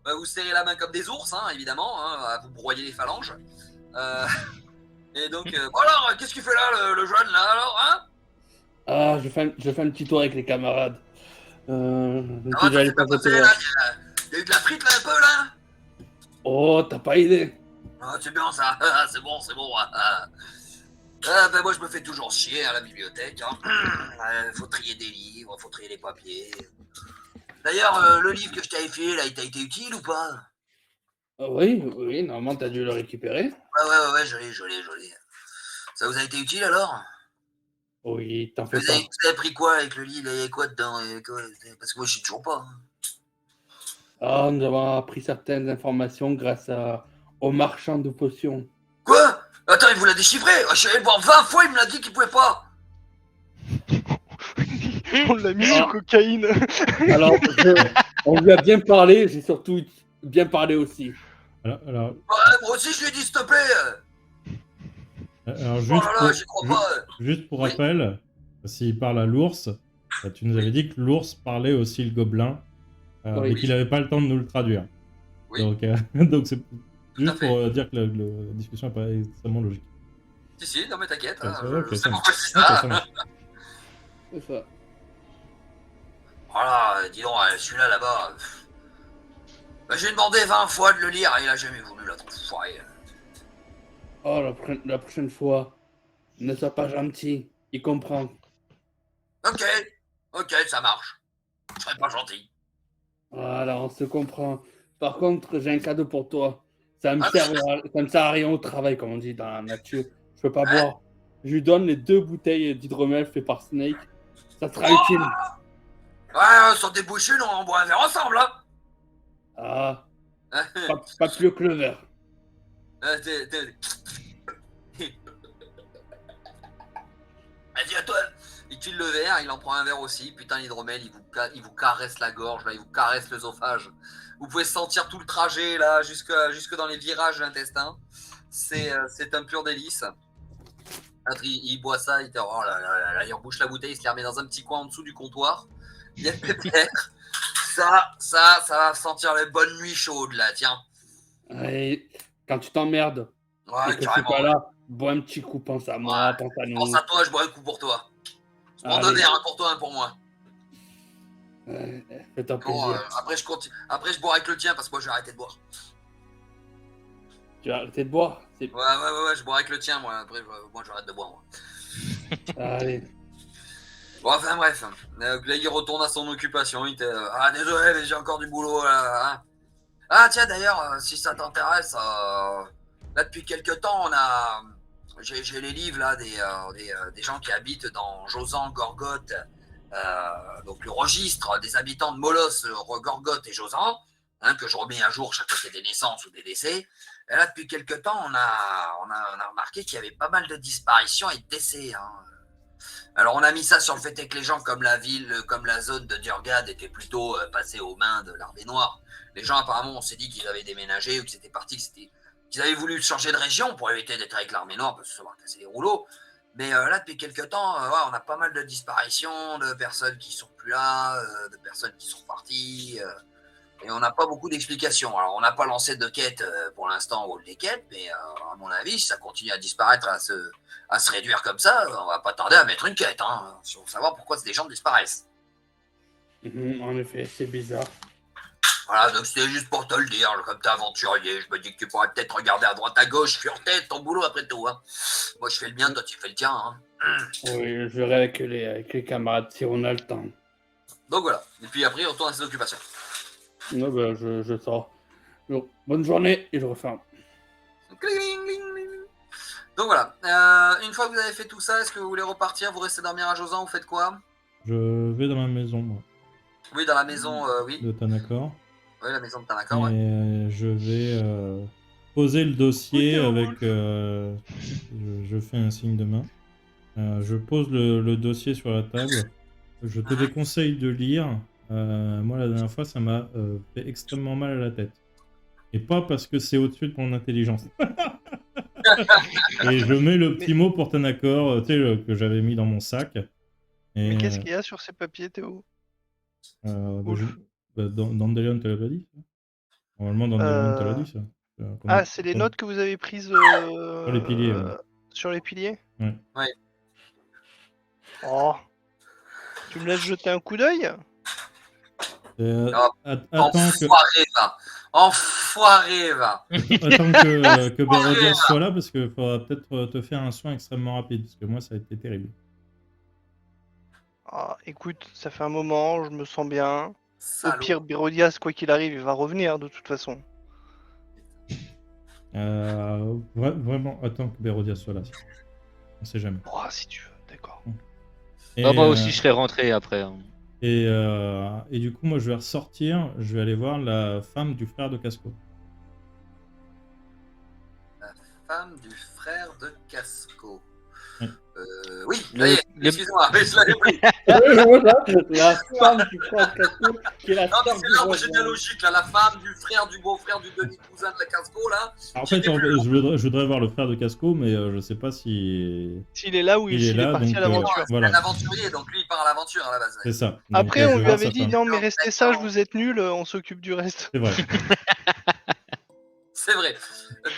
Bah, vous serrez la main comme des ours, hein, évidemment, hein, à vous broyer les phalanges. Et donc, voilà, qu'est-ce qu'il fait là, le jeune, là, alors, hein? Ah, je fais un petit tour avec les camarades. Ah, ouais, J'allais t'as pas passé, te là, voir. il y a eu de la frite, là, un peu, là? Oh, t'as pas idée. Ah, c'est bien, ça. C'est bon, c'est bon. Ben, moi, je me fais toujours chier à la bibliothèque. Hein. Faut trier des livres, faut trier les papiers. D'ailleurs, le livre que je t'avais filé, là, il t'a été utile ou pas? Oui, oui, normalement, t'as dû le récupérer. Ouais, je l'ai. Ça vous a été utile alors? Oui, t'en fais pas. Vous avez pris quoi avec le livre? Il y avait quoi dedans? Parce que moi, je sais toujours pas. Ah, nous avons appris certaines informations grâce au marchand de potions. Quoi? Attends, il vous l'a déchiffré? Je suis allé le voir 20 fois, il me l'a dit qu'il pouvait pas. On l'a mis Ah. sous cocaïne. Alors, on lui a bien parlé, j'ai surtout bien parlé aussi. Alors, Ouais, moi aussi, je lui ai dit, s'il te plaît. alors, Oh là là, j'y crois pas. juste pour Oui. rappel, s'il parle à l'ours, tu nous avais dit que l'ours parlait aussi le gobelin, Oui. mais qu'il n'avait pas le temps de nous le traduire. Oui. Donc, donc c'est juste fait. pour dire que la discussion n'est pas extrêmement logique. Si, non mais t'inquiète, Ouais, hein, ça va, ok, je ça sais marche. pourquoi c'est Ok, ça. ça marche. C'est ça. Voilà, dis donc, celui-là là-bas. J'ai demandé 20 fois de le lire et il a jamais voulu l'autre foiré. Oh, la prochaine fois, ne sois pas gentil, il comprend. Ok, ça marche. Je serais pas gentil. Voilà, on se comprend. Par contre, j'ai un cadeau pour toi. Ça me Ah, sert à rien au travail, comme on dit dans la nature. Je peux pas Hein? boire. Je lui donne les 2 bouteilles d'hydromel fait par Snake. Ça sera Oh utile. Ouais, sur des bouchées, on boit un verre ensemble, hein. Ah, pas plus que le verre. Vas-y, à toi. Il tue le verre, il en prend un verre aussi. Putain, l'hydromel, il vous caresse la gorge, là, il vous caresse l'œsophage. Vous pouvez sentir tout le trajet, là, jusque dans les virages de l'intestin. C'est un pur délice. Il boit ça, il oh là là là, il rebouche la bouteille, il se la remet dans un petit coin en dessous du comptoir. Il y a peut-être. Ça va sentir les bonnes nuits chaudes, là, tiens. Et quand tu t'emmerdes Ouais, et que je suis carrément. pas là, bois un petit coup, pense à moi, pense à nous. Pense à toi, je bois un coup pour toi. Je prends Allez. 2 verres, un pour toi, un pour moi. Fais-toi Bon, plaisir. après, je bois avec le tien parce que moi, je vais arrêter de boire. Tu vas arrêter de boire. Ouais, je bois avec le tien, moi. Après, moi, j'arrête de boire, moi. Allez. Bon, enfin, bref. Là, il retourne à son occupation. Ah, désolé, mais j'ai encore du boulot, là. Hein. Ah, tiens, d'ailleurs, si ça t'intéresse, là, depuis quelques temps, j'ai les livres, là, des gens qui habitent dans Josan, Gorgotte, donc le registre des habitants de Molos, Gorgotte et Josan, hein, que je remets à jour chaque fois qu'il y a des naissances ou des décès. Et là, depuis quelques temps, on a remarqué qu'il y avait pas mal de disparitions et de décès. Hein. Alors, on a mis ça sur le fait que les gens comme la ville, comme la zone de Durgad étaient plutôt passés aux mains de l'armée noire. Les gens, apparemment, on s'est dit qu'ils avaient déménagé ou qu'ils étaient partis, qu'ils avaient voulu changer de région pour éviter d'être avec l'armée noire parce que ça va casser les rouleaux. Mais là, depuis quelques temps, ouais, on a pas mal de disparitions, de personnes qui sont plus là, de personnes qui sont parties. Et on n'a pas beaucoup d'explications. Alors, on n'a pas lancé de quête pour l'instant au hall des quêtes, mais à mon avis, si ça continue à disparaître, à se réduire comme ça, on va pas tarder à mettre une quête, hein, pour savoir pourquoi des gens disparaissent. En effet, c'est bizarre. Voilà, donc c'était juste pour te le dire, comme t'es aventurier, je me dis que tu pourrais peut-être regarder à droite à gauche, sur tête, ton boulot après tout. Hein. Moi, je fais le mien, toi, tu fais le tien. Hein. Oui, je verrai avec les camarades si on a le temps. Donc voilà, et puis après, on retourne à ses occupations. Ouais, bah, je sors. Donc, bonne journée et je referme. Donc voilà, une fois que vous avez fait tout ça, est-ce que vous voulez repartir, vous restez dormir à Josan, vous faites quoi? Je vais dans ma maison, moi, Oui, dans la maison, oui. de Tanakor. Oui, la maison de Tanakor, ouais. Et je vais poser le dossier avec. Je fais un signe de main. Je pose le dossier sur la table. Je te déconseille de lire. Moi, la dernière fois, ça m'a fait extrêmement mal à la tête. Et pas parce que c'est au-dessus de mon intelligence. Et je mets le petit mot pour Tanakor, tu sais, que j'avais mis dans mon sac. Et, Mais qu'est-ce qu'il y a sur ces papiers, Théo? Dandelion te l'a pas dit ça? Normalement, Dandelion te l'a dit ça. Ah, c'est les notes que vous avez prises Sur les piliers. Ouais. sur les piliers? Ouais. Oh. Tu me laisses jeter un coup d'œil? Attends que... Enfoiré, va. Attends que Berodier soit là, parce qu'il faudra peut-être te faire un soin extrêmement rapide, parce que moi, ça a été terrible. Ah, écoute, ça fait un moment, je me sens bien. Au Salaud. pire, Bérodias, quoi qu'il arrive, il va revenir de toute façon. Vraiment, attends que Bérodias soit là. On sait jamais. Oh, si tu veux, d'accord. Et, Moi aussi, je serais rentré après. Hein. et du coup, moi, je vais ressortir. Je vais aller voir la femme du frère de Casco. Femme du frère de Casco. Oui. Oui, ça y est, excuse-moi, mais je l'avais pris. La femme du frère de Casco, qui est la Non, mais sœur c'est du l'arbre roi. généalogique, là, la femme du frère, du beau-frère, du demi-cousin de la Casco, là. Alors, en fait, je voudrais voir le frère de Casco, mais je sais pas si S'il est là ou il est s'il est là. parti Donc, à l'aventure. C'est voilà, un aventurier, donc lui, il part à l'aventure à la base. c'est ça. Donc, Après, je on vais lui voir avait sa dit femme. non, mais restez sage, vous êtes nuls, on s'occupe du reste. C'est vrai. C'est vrai.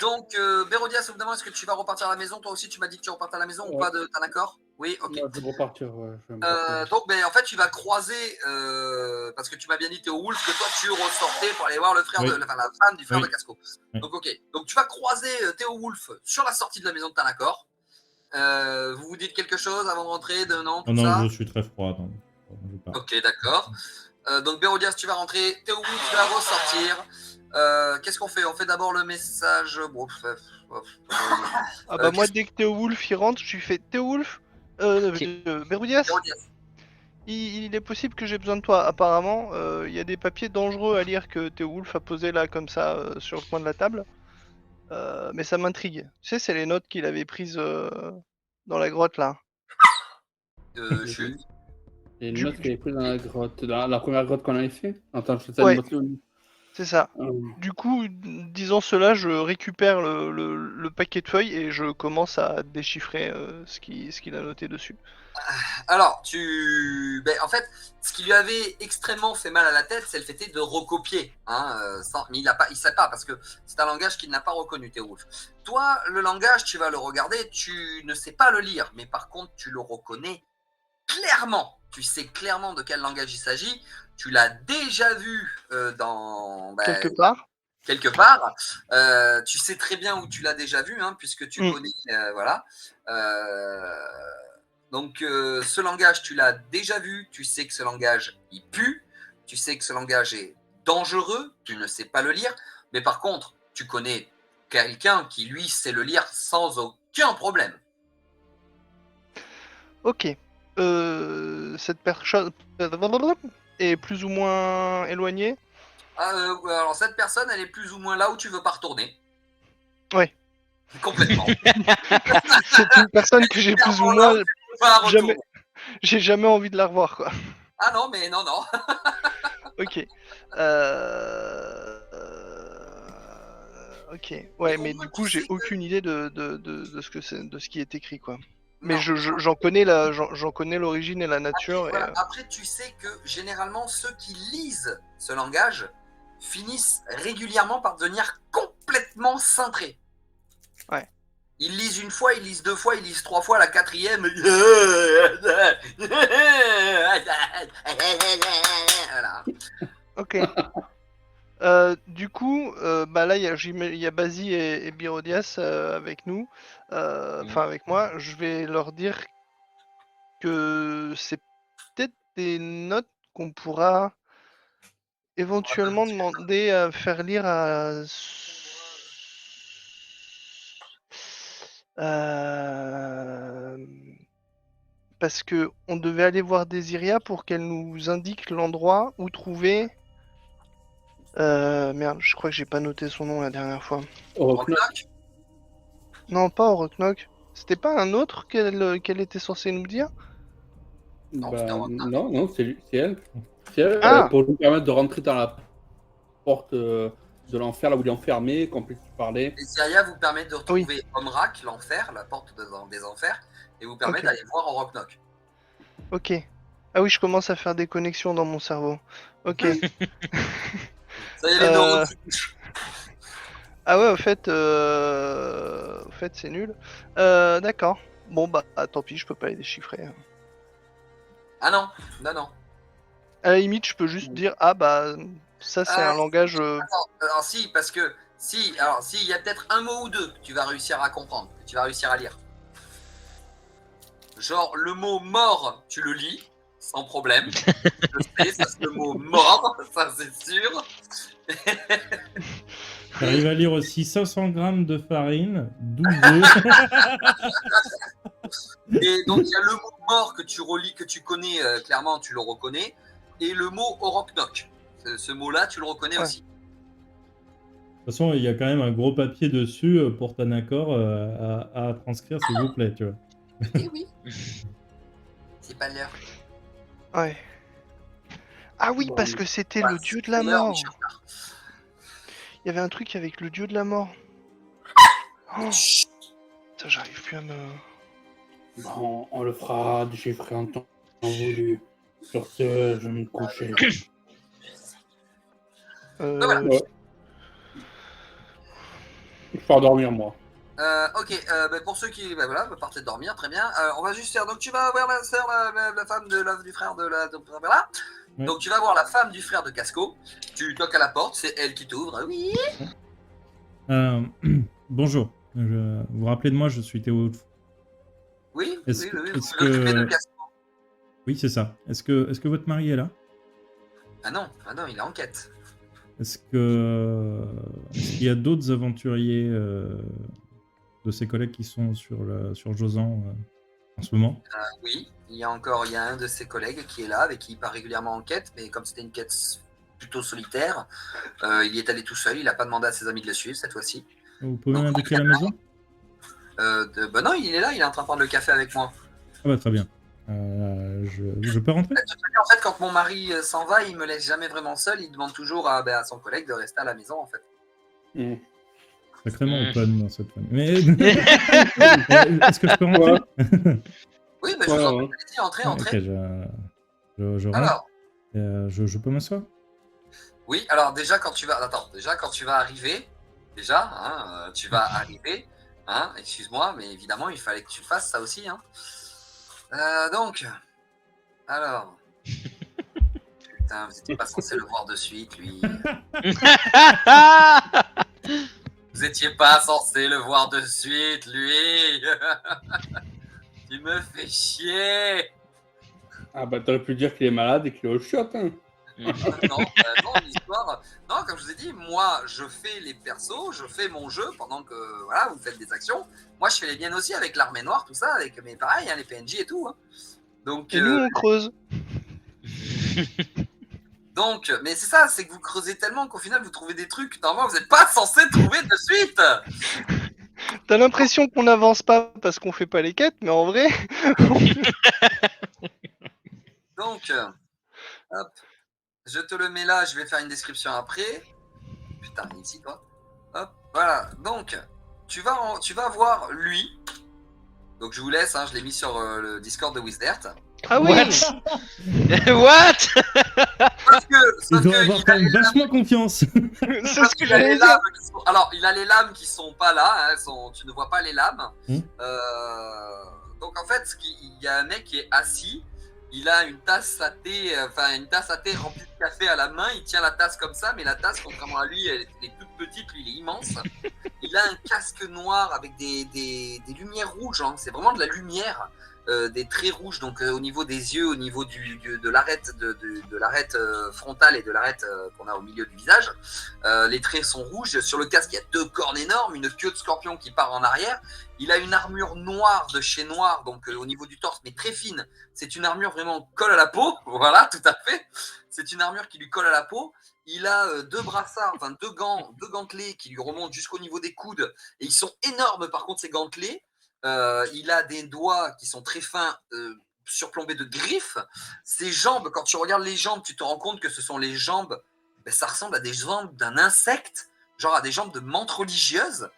Donc, Bérodias, au bout d'un moment, est-ce que tu vas repartir à la maison? Toi aussi, tu m'as dit que tu repartais à la maison ou Ouais. pas? T'as d'accord? Oui, ok. Moi, je vais repartir, ouais. Je vais me repartir. Donc, en fait, tu vas croiser, parce que tu m'as bien dit, Théo Wolf, que toi, tu ressortais pour aller voir le frère Oui. la femme du frère Oui. de Casco. Oui. Donc, ok. Donc, tu vas croiser Théo Wolf sur la sortie de la maison de Tanacor. Vous vous dites quelque chose avant de rentrer, de non, tout Oh non, ça? je suis très froid. Non, je pars. Ok, d'accord. Donc, Bérodias, tu vas rentrer. Théo Wolf, tu vas ressortir. Qu'est-ce qu'on fait? On fait d'abord le message. Ah bah moi, qu'est-ce- dès que Théo Wolf il rentre, je lui fais Théo Wolf, Bérodias, Bérodias. il est possible que j'ai besoin de toi. Apparemment, il y a des papiers dangereux à lire que Théo Wolf a posés là, comme ça, sur le coin de la table. Mais ça m'intrigue. Tu sais, c'est les notes qu'il avait prises dans la grotte là. Chut. Et une Du- note qui est prise dans la grotte, dans la première grotte qu'on avait fait. Attends, je fais ça Ouais. une note. C'est ça. Euh, Du coup, disant cela, je récupère le paquet de feuilles et je commence à déchiffrer ce qu'il a noté dessus. Alors, en fait, ce qui lui avait extrêmement fait mal à la tête, c'est le fait de recopier. Mais il sait pas, parce que c'est un langage qu'il n'a pas reconnu, Théo Wolf. Toi, le langage, tu vas le regarder, tu ne sais pas le lire, mais par contre, tu le reconnais clairement. Tu sais clairement de quel langage il s'agit. Tu l'as déjà vu Quelque part. quelque part. Tu sais très bien où tu l'as déjà vu, puisque tu connais. Voilà. Donc, ce langage, tu l'as déjà vu. Tu sais que ce langage, il pue. Tu sais que ce langage est dangereux. Tu ne sais pas le lire. Mais par contre, tu connais quelqu'un qui, lui, sait le lire sans aucun problème. Ok. Cette personne est plus ou moins éloignée. Alors, cette personne, elle est plus ou moins là où tu veux pas retourner. Ouais. Complètement. C'est une personne que j'ai plus ou Clairement, moins là où tu veux pas la retourner. j'ai jamais envie de la revoir, quoi. Ah non, mais non. Ok. Ok. Ouais, mais du coup, j'ai aucune idée de ce que c'est, de ce qui est écrit, quoi. Mais Non. j'en connais l'origine et la nature. Voilà. Après, tu sais que généralement, ceux qui lisent ce langage finissent régulièrement par devenir complètement cintrés. Ouais. Ils lisent une fois, ils lisent deux fois, ils lisent trois fois, la quatrième. Voilà. Ok. Du coup, là, il y a Basie et Byrodias avec nous, enfin avec moi. Je vais leur dire que c'est peut-être des notes qu'on pourra éventuellement demander à faire lire à... Parce que on devait aller voir Désiria pour qu'elle nous indique l'endroit où trouver... Merde, je crois que j'ai pas noté son nom la dernière fois. Rocknock. Non, pas Oroknok. C'était pas un autre qu'elle était censée nous dire? Non, bah, c'était un Rocknock. non, c'est elle. C'est elle, Ah. pour nous permettre de rentrer dans la porte de l'enfer, là où il est enfermé, qu'on puisse parler. Et Syria vous permet de retrouver Omrak, l'enfer, la porte des enfers, et vous permet Ok. d'aller voir Rocknock. Ok. Ah oui, je commence à faire des connexions dans mon cerveau. Ok. Ça y est, les neurones. Ah ouais, au fait, c'est nul. D'accord. Bon bah, tant pis, je peux pas les déchiffrer. Ah non. À la limite, je peux juste dire, ah bah, ça c'est un langage... Alors si, parce que s'il y a peut-être un mot ou deux que tu vas réussir à comprendre, que tu vas réussir à lire. Genre le mot mort, tu le lis. sans problème. Je sais, ça c'est le mot mort, ça c'est sûr. J'arrive à lire aussi 500 grammes de farine, 12 œufs. Et donc il y a le mot mort que tu relis, que tu connais clairement, tu le reconnais, et le mot Oroknok. Ce mot-là, tu le reconnais Ouais. aussi. De toute façon, il y a quand même un gros papier dessus pour ton accord à transcrire, s'il vous plaît, tu vois. Eh oui. C'est pas l'heure. Ouais. Ah oui, Bon, parce que c'était Bah, le dieu de c'est la l'heure, mort. Michel. Il y avait un truc avec le dieu de la mort. Oh, Chut. putain, j'arrive plus à me... Bon, on le fera, j'ai ferai en temps voulu. Sur ce, je vais me coucher. voilà. Ouais. Je pars dormir, moi. Ok, bah, pour ceux qui partez dormir, très bien. On va juste faire. Donc tu vas voir la sœur, la femme du frère de la. Voilà. Ouais. Donc tu vas voir la femme du frère de Casco. Tu toques à la porte, c'est elle qui t'ouvre. Oui. Bonjour. Vous vous rappelez de moi, je suis Théo. Oui. Est-ce Vous est-ce vous occupez de que... Casco. Oui, c'est ça. Est-ce que votre mari est là? Ah non, il est en quête. Est-ce qu'il y a d'autres aventuriers de ses collègues qui sont sur Josan en ce moment? Oui, il y a un de ses collègues qui est là, avec qui il part régulièrement en quête, mais comme c'était une quête plutôt solitaire, il y est allé tout seul. Il n'a pas demandé à ses amis de le suivre cette fois-ci. Vous pouvez Donc, m'indiquer la maison? Bah non, il est là, il est en train de prendre le café avec moi. Ah bah très bien. Je peux rentrer? En fait, quand mon mari s'en va, il me laisse jamais vraiment seul. Il demande toujours à son collègue de rester à la maison, en fait. Mm. Sacrément open dans cette famille. Mais est-ce que je peux rentrer? Ouais. Oui, bah, je vous en prie, allez-y, entrez. Ok, je rentre. Alors, Je peux m'asseoir? oui, alors déjà quand tu vas arriver, tu vas arriver, hein, excuse-moi, mais évidemment, il fallait que tu fasses ça aussi, hein. Donc, alors, putain, vous n'étiez pas censé le voir de suite, lui. Vous étiez pas censé le voir de suite, lui. Tu me fais chier. Ah bah t'aurais pu dire qu'il est malade et qu'il est au shot, hein. Non, l'histoire. Non, comme je vous ai dit, moi, je fais les persos, je fais mon jeu pendant que voilà, vous faites des actions. Moi, je fais les miennes aussi avec l'armée noire, tout ça, mais pareil, hein, les PNJ et tout. Hein. Donc, Et nous, on creuse. mais c'est ça, c'est que vous creusez tellement qu'au final, vous trouvez des trucs. Normalement, vous n'êtes pas censé trouver de suite. T'as l'impression qu'on n'avance pas parce qu'on fait pas les quêtes, mais en vrai... Donc, hop, je te le mets là, je vais faire une description après. Putain, ici, toi. Hop, voilà. Donc, tu vas voir lui. Donc, je vous laisse, hein, je l'ai mis sur le Discord de Wisdert. Ah oui. What? Il doit avoir quand même vachement confiance. C'est ce que j'allais dire. Alors, il a les lames qui sont pas là, hein, tu ne vois pas les lames. Donc en fait, il y a un mec qui est assis, il a une tasse à thé, remplie de café à la main, il tient la tasse comme ça, mais la tasse, contrairement à lui, elle est toute petite, lui il est immense. Il a un casque noir avec des lumières rouges, hein, c'est vraiment de la lumière. Des traits rouges donc au niveau des yeux, au niveau de l'arête de l'arête frontale et de l'arête qu'on a au milieu du visage. Les traits sont rouges. Sur le casque, il y a 2 cornes énormes, une queue de scorpion qui part en arrière. Il a une armure noire de chez Noir, donc au niveau du torse, mais très fine. C'est une armure vraiment colle à la peau. Voilà, tout à fait. C'est une armure qui lui colle à la peau. Il a 2 brassards, enfin 2 gantelets qui lui remontent jusqu'au niveau des coudes. Et ils sont énormes par contre ces gantelets. Il a des doigts qui sont très fins, surplombés de griffes. Ses jambes, quand tu regardes les jambes, tu te rends compte que ce sont les jambes, ça ressemble à des jambes d'un insecte, genre à des jambes de menthe religieuse.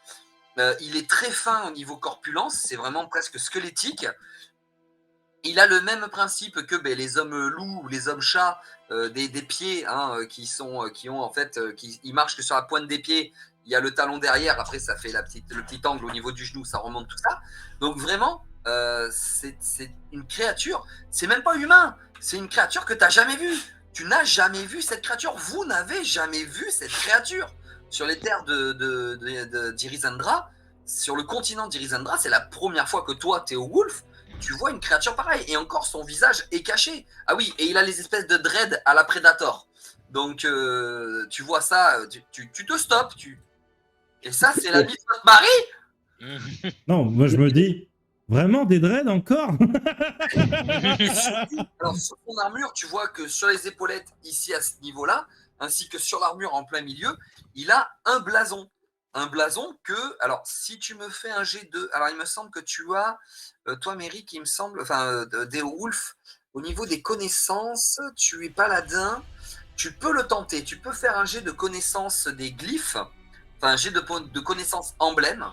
Il est très fin au niveau corpulence, c'est vraiment presque squelettique. Il a le même principe que les hommes loups ou les hommes chats, des pieds hein, ils marchent que sur la pointe des pieds. Il y a le talon derrière, après ça fait le petit angle au niveau du genou, ça remonte tout ça. Donc vraiment, c'est une créature, c'est même pas humain, c'est une créature que tu n'as jamais vue. Tu n'as jamais vu cette créature, vous n'avez jamais vu cette créature. Sur les terres d'Irizandra, sur le continent d'Irizandra, c'est la première fois que toi, Théo Wolf, tu vois une créature pareille. Et encore, son visage est caché. Ah oui, et il a les espèces de dreads à la Predator. Donc, tu vois ça, tu te stoppes. Et ça, c'est l'ami de votre mari. Non, moi je me dis, vraiment des dreads encore? Et surtout, alors, sur son armure, tu vois que sur les épaulettes, ici à ce niveau-là, ainsi que sur l'armure en plein milieu, il a un blason. Un blason que, alors, si tu me fais un G2, alors il me semble que tu as, toi, Méric, il me semble, enfin, Deolf, au niveau des connaissances, tu es paladin, tu peux le tenter, tu peux faire un jet de connaissance des glyphes, enfin, un jet de connaissance emblème,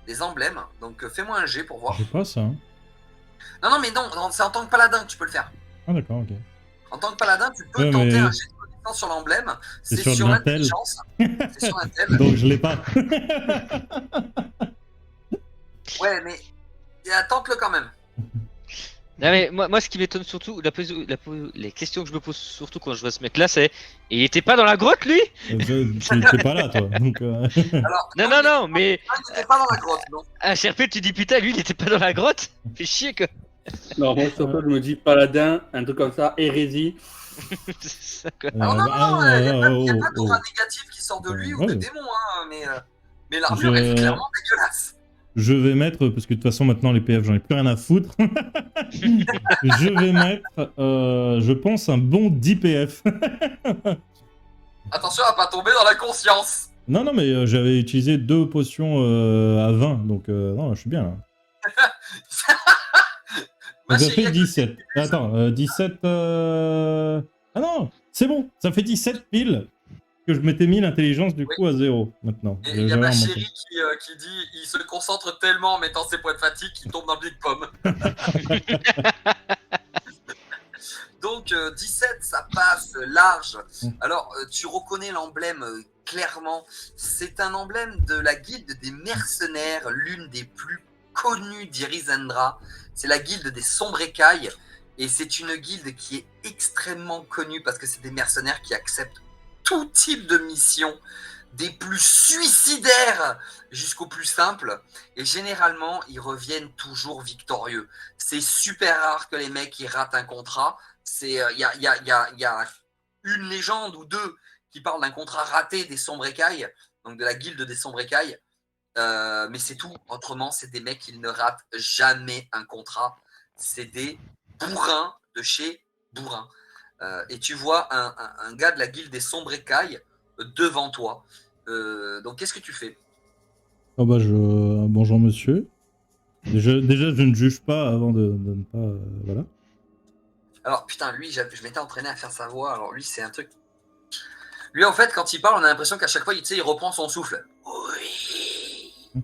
des emblèmes, donc fais-moi un jet pour voir. J'ai pas ça. Hein. Non, mais non, c'est en tant que paladin que tu peux le faire. Ah d'accord, ok. En tant que paladin, tu peux Ouais, tenter mais- un jet de connaissance sur l'emblème, C'est c'est sur sur l'intel. l'intelligence. C'est sur l'intel. Donc je l'ai pas. Ouais, mais tente-le quand même. Non mais moi ce qui m'étonne surtout, les questions que je me pose surtout quand je vois ce mec là c'est, il était pas dans la grotte lui? Tu n'étais pas là toi. Donc, Alors, Non mais il n'était pas dans la grotte, non. à Sherpé tu dis putain lui il était pas dans la grotte? Fait chier quoi. Non, moi, surtout, je me dis paladin, un truc comme ça, hérésie. C'est ça quoi. Alors, non, il n'y a pas oh. d'aura négatif qui sort de lui ou de Ouais. démon, hein, mais l'armure est clairement dégueulasse. Je vais mettre, parce que de toute façon maintenant les PF j'en ai plus rien à foutre. Je vais mettre, je pense, un bon 10 PF. Attention à pas tomber dans la conscience. Non, mais j'avais utilisé 2 potions à 20, donc non, je suis bien là. Ma Ça chérie, fait 17. Attends, 17. Ah non, c'est bon, ça fait 17 piles que je m'étais mis l'intelligence du coup à 0 maintenant. Et il y a ma chérie qui dit il se concentre tellement en mettant ses points de fatigue qu'il tombe dans le Big Pomme. Donc 17, ça passe large. Alors tu reconnais l'emblème clairement. C'est un emblème de la guilde des mercenaires, l'une des plus connues d'Irizendra. C'est la guilde des sombres écailles. Et c'est une guilde qui est extrêmement connue parce que c'est des mercenaires qui acceptent tout type de mission, des plus suicidaires jusqu'aux plus simples, et généralement ils reviennent toujours victorieux. C'est super rare que les mecs ils ratent un contrat. Il y a une légende ou deux qui parlent d'un contrat raté des sombres écailles, donc de la guilde des sombres écailles, mais c'est tout. Autrement, c'est des mecs qui ne ratent jamais un contrat. C'est des bourrins de chez bourrins. Et tu vois un gars de la guilde des sombres écailles devant toi. Donc qu'est-ce que tu fais? Oh bah bonjour monsieur. Déjà je ne juge pas avant de ne pas... voilà. Alors putain, lui, je m'étais entraîné à faire sa voix. Alors lui, c'est un truc... Lui, en fait, quand il parle, on a l'impression qu'à chaque fois, il reprend son souffle. Oui.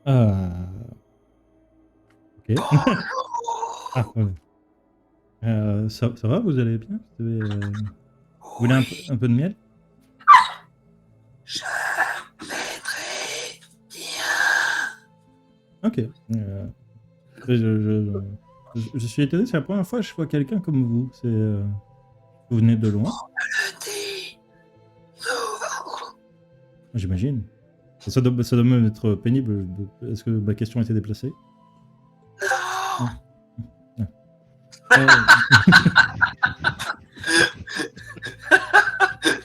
Ah... Ok. Ah, ouais. Ça va, vous allez bien? Vous voulez un peu de miel? Je vais très bien. Ok. Je suis étonné, c'est la première fois que je vois quelqu'un comme vous. Vous venez de loin? Le thé s'ouvre. J'imagine. Ça doit même être pénible. Est-ce que ma question était déplacée? Non.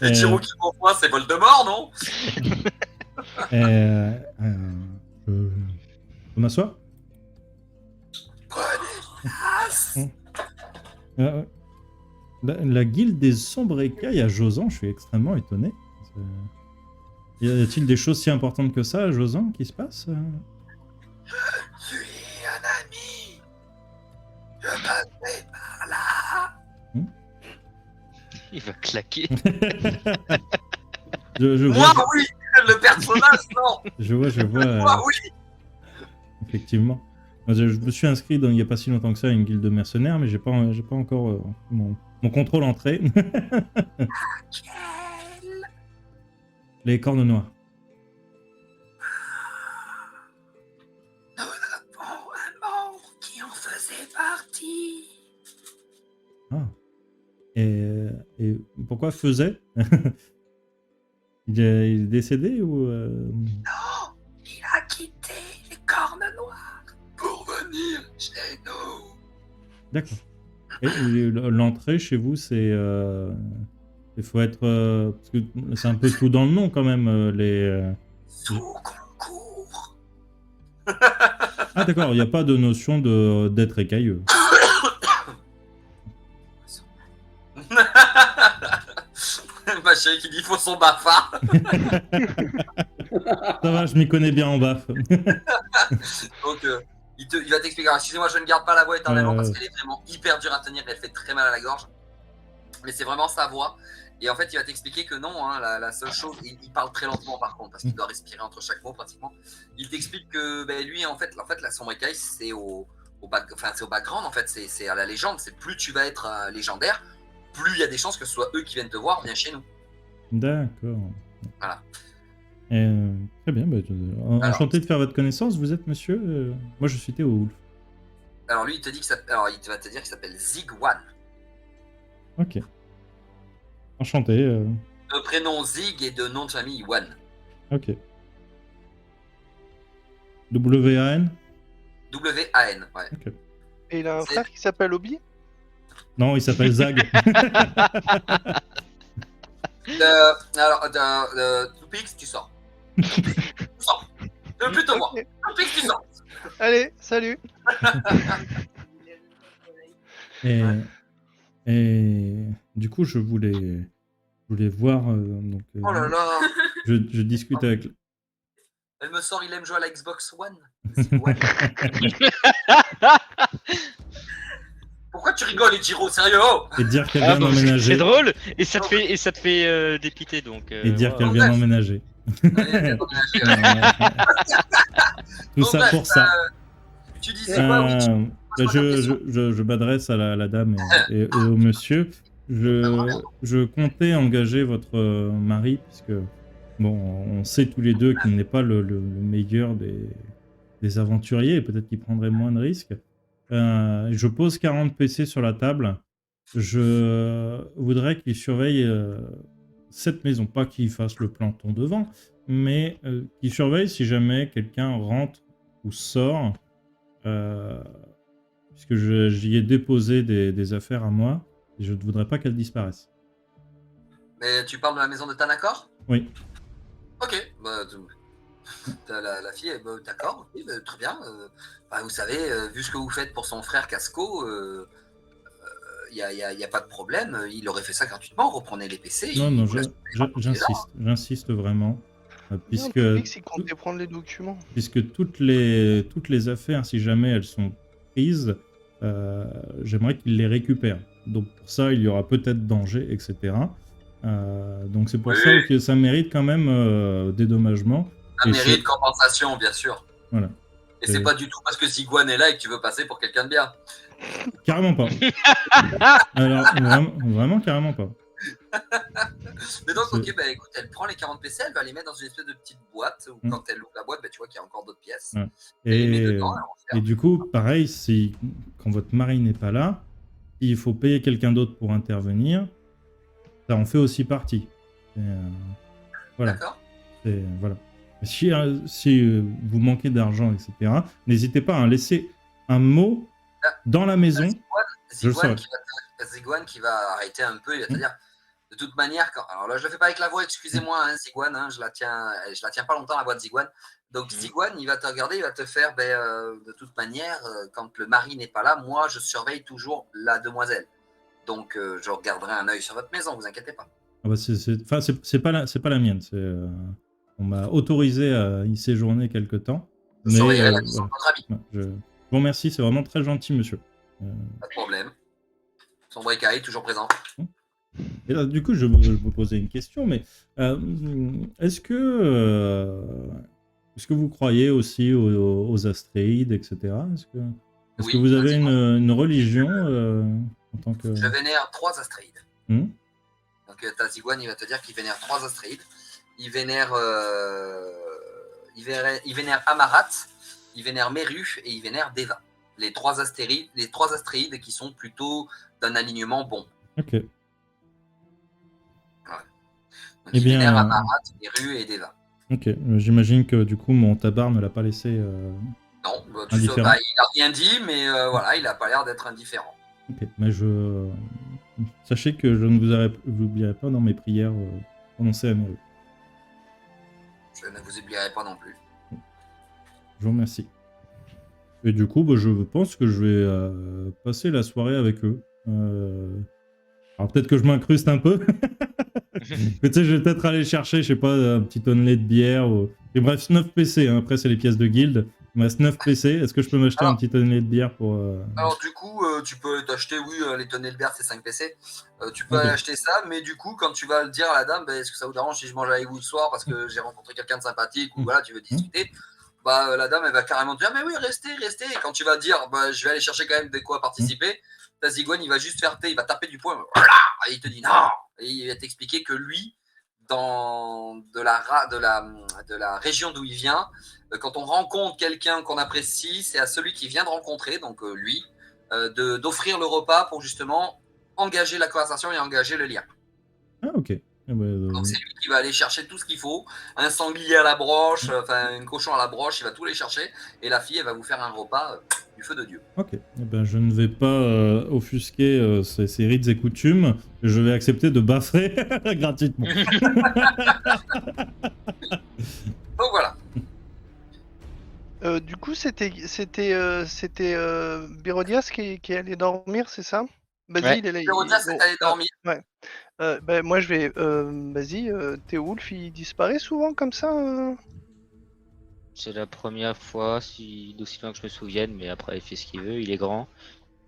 Les Giro qui m'envoie, c'est Voldemort, non? Je peux m'asseoir? Prenez place. La guilde des sombres écailles à Josan, je suis extrêmement étonné. Y a-t-il des choses si importantes que ça à Josan qui se passent? Je suis un ami. Je passais par là. Il va claquer. je Moi, vois, oui. Le personnage, non. je vois. Moi, oui. Effectivement. Moi, je me suis inscrit il n'y a pas si longtemps que ça à une guilde de mercenaires, mais j'ai pas encore mon contrôle entrée. Les cornes noires. Nous avons un membre qui en faisait partie. Ah. Et pourquoi faisait? Il est décédé ou Non, il a quitté les cornes noires pour venir venir chez nous. D'accord. Et l'entrée chez vous, c'est... il faut être... parce que c'est un peu tout dans le nom quand même, les... Sous concours. Ah d'accord, il n'y a pas de notion d'être écailleux. Ma chérie qui dit il faut son BAFA. Ça va, je m'y connais bien en baf. Donc il va t'expliquer. Alors, excusez-moi, je ne garde pas la voix éternellement parce qu'elle est vraiment hyper dure à tenir et elle fait très mal à la gorge. Mais c'est vraiment sa voix. Et en fait, il va t'expliquer que non, hein, la seule chose, il parle très lentement par contre, parce qu'il doit respirer entre chaque mot pratiquement. Il t'explique que lui, en fait la sombre écaille, c'est au background, en fait, c'est à la légende. C'est plus tu vas être légendaire, plus il y a des chances que ce soit eux qui viennent te voir, viens chez nous. D'accord. Voilà. Très bien, enchanté de faire votre connaissance. Vous êtes monsieur Moi, je suis Théo Wolf. Alors lui, il va te dire qu'il s'appelle Zigwan. Ok. Enchanté. De prénom Zig et de nom de famille Wan. Ok. W-A-N W-A-N, ouais. Ok. Et il a un frère qui s'appelle Obi. Non, il s'appelle Zag. Toupix, tu sors. Tu sors. Ne veux plus te voir. Ok. Toupix, tu sors. Allez, salut. Et du coup, je voulais voir. Donc, Oh là là. je discute avec. Elle me sort, il aime jouer à la Xbox One. Zigwan. Pourquoi tu rigoles, Ichiro, sérieux? Oh Et dire qu'elle vient d'emménager. C'est drôle et ça te fait dépiter donc. Et dire voilà. qu'elle vient d'emménager. Allez, Tout ça pour ça. Tu disais quoi, oui, Je m'adresse à la dame et au monsieur. Je comptais engager votre mari, puisque bon, on sait tous les deux qu'il n'est pas le meilleur des aventuriers, et peut-être qu'il prendrait moins de risques. Je pose 40 PC sur la table. Je voudrais qu'il surveille cette maison. Pas qu'il fasse le planton devant, mais qu'il surveille si jamais quelqu'un rentre ou sort. Puisque j'y ai déposé des affaires à moi, et je ne voudrais pas qu'elles disparaissent. Mais tu parles de la maison de Tanakor? Oui. Ok, bah, la fille, bah, d'accord, ok, bah, très bien. Bah, vous savez, vu ce que vous faites pour son frère Casco, il n'y a pas de problème. Il aurait fait ça gratuitement, reprenez les PC. Non, j'insiste vraiment. Puisque Il comptait prendre les documents. Puisque toutes les affaires, si jamais elles sont prises, j'aimerais qu'il les récupère. Donc pour ça, il y aura peut-être danger, etc. Donc c'est pour ça que ça mérite quand même dédommagement. Ça mérite compensation, bien sûr. Voilà. Et c'est pas du tout parce que Zigwan est là et que tu veux passer pour quelqu'un de bien. Carrément pas. Alors, vraiment carrément pas. Mais donc, ok, bah écoute, elle prend les 40 PC, elle va les mettre dans une espèce de petite boîte, où quand elle ouvre la boîte, bah, tu vois qu'il y a encore d'autres pièces. Ouais. Elle les met dedans, et du coup, pareil, quand votre mari n'est pas là, il faut payer quelqu'un d'autre pour intervenir, ça en fait aussi partie. Voilà. D'accord. Voilà. Si vous manquez d'argent, etc., n'hésitez pas à laisser un mot dans la maison. Zigwan qui va arrêter un peu, il va te dire, de toute manière, alors là je le fais pas avec la voix, excusez-moi, hein, Zigwan, hein, je la tiens pas longtemps la voix de Zigwan. Donc Zigwan, il va te regarder, il va te faire, de toute manière, quand le mari n'est pas là, moi je surveille toujours la demoiselle. Donc je regarderai un œil sur votre maison, vous inquiétez pas. Ah bah c'est pas la mienne. On m'a autorisé à y séjourner quelque temps. Je surveillerai la maison de votre ami. Je vous remercie, c'est vraiment très gentil, monsieur. Pas de problème. Son bricaille, toujours présent. Et là, du coup, je me posais une question, mais est-ce que vous croyez aussi aux astréides, etc. Est-ce que vous avez une religion en tant que... Je vénère 3 astréides. Donc Zigwan, il va te dire qu'il vénère 3 astréides. Il vénère Amarat, il vénère Meru et il vénère Deva. Les 3 astéroïdes qui sont plutôt d'un alignement bon. Ok. Ouais. Donc il vénère Amarat, Meru et Deva. Ok, j'imagine que du coup mon tabar ne l'a pas laissé. Non, Non, bah, Indifférent. il a rien dit, mais voilà, il a pas l'air d'être indifférent. Ok, mais sachez que je ne vous oublierai pas dans mes prières prononcées à Meru. Je ne vous oublierai pas non plus. Je vous remercie. Et du coup, bah, je pense que je vais passer la soirée avec eux. Alors peut-être que je m'incruste un peu. Mais tu sais, je vais peut-être aller chercher, je sais pas, un petit tonnelet de bière. Et bref, 9 PC. Hein. Après, c'est les pièces de guilde. Il me reste 9 PC. Est-ce que je peux m'acheter un petit tonnelet de bière pour. Alors du coup, tu peux t'acheter, oui, les tonneaux de bière, c'est 5 PC. Tu peux Ok. acheter ça, mais du coup, quand tu vas le dire à la dame, est-ce que ça vous dérange si je mange avec vous le soir parce que j'ai rencontré quelqu'un de sympathique ou voilà, tu veux discuter, bah la dame, elle va carrément te dire, mais oui, restez. Et quand tu vas dire, bah je vais aller chercher quand même de quoi participer, ta zigoine, il va juste faire il va taper du poing, voilà, et il te dit non, et il va t'expliquer que lui, de la région d'où il vient, quand on rencontre quelqu'un qu'on apprécie, c'est à celui qui vient de rencontrer, donc lui, d'offrir le repas pour justement engager la conversation et engager le lien. Ah, ok. Donc c'est lui qui va aller chercher tout ce qu'il faut, un sanglier à la broche, un cochon à la broche, il va tout les chercher, et la fille, elle va vous faire un repas du feu de Dieu. Ok. Eh ben, je ne vais pas offusquer ces rites et coutumes. Je vais accepter de baffrer gratuitement. Donc voilà. Du coup, c'était Bérodias qui allait dormir, c'est ça? Vas-y, Ouais. Hérodias est allé dormir. Ouais. Moi, je vais. Vas-y, Théoulf, il disparaît souvent comme ça C'est la première fois, d'aussi loin que je me souvienne, mais après il fait ce qu'il veut, il est grand.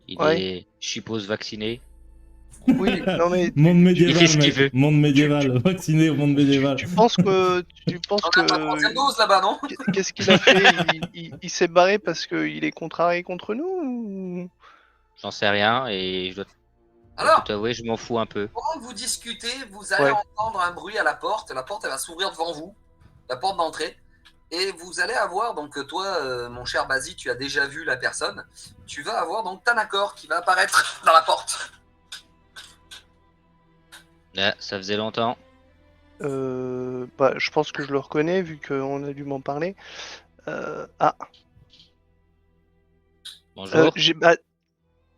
Il Ouais. est, je suppose, vacciné. Oui, non mais. Monde il médiéval, fait ce qu'il mec. veut. Monde médiéval. Vacciné au monde médiéval. Tu penses que. On a pas troisième dose là-bas, non? Qu'est-ce qu'il a fait? Il s'est barré parce qu'il est contrarié contre nous ou... J'en sais rien et je dois Alors, tout avouer, je m'en fous un peu. pendant que vous discutez, vous allez Ouais. entendre un bruit à la porte. La porte, elle va s'ouvrir devant vous, la porte d'entrée. Et vous allez avoir, donc toi, mon cher Basi, tu as déjà vu la personne. Tu vas avoir donc Tanakor qui va apparaître dans la porte. Ah, ça faisait longtemps. Je pense que je le reconnais vu qu'on a dû m'en parler. Bonjour.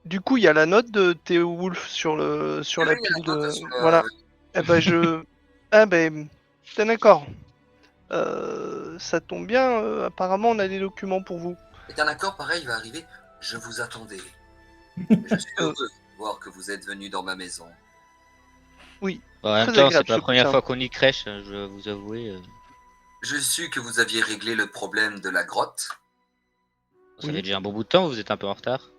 Du coup, il y a la note de Théoulf sur la Oui, il y a pile la note de. sur le- Voilà. T'es d'accord. Ça tombe bien. Apparemment, on a des documents pour vous. Et Tanakor, pareil, va arriver. Je vous attendais. Je suis heureux de voir que vous êtes venu dans ma maison. En même Très temps, agréable, c'est pas ce la première coussin. fois qu'on y crèche, je dois vous avouer. Je suis que vous aviez réglé le problème de la grotte. Ça Oui. fait déjà un bon bout de temps, vous êtes un peu en retard.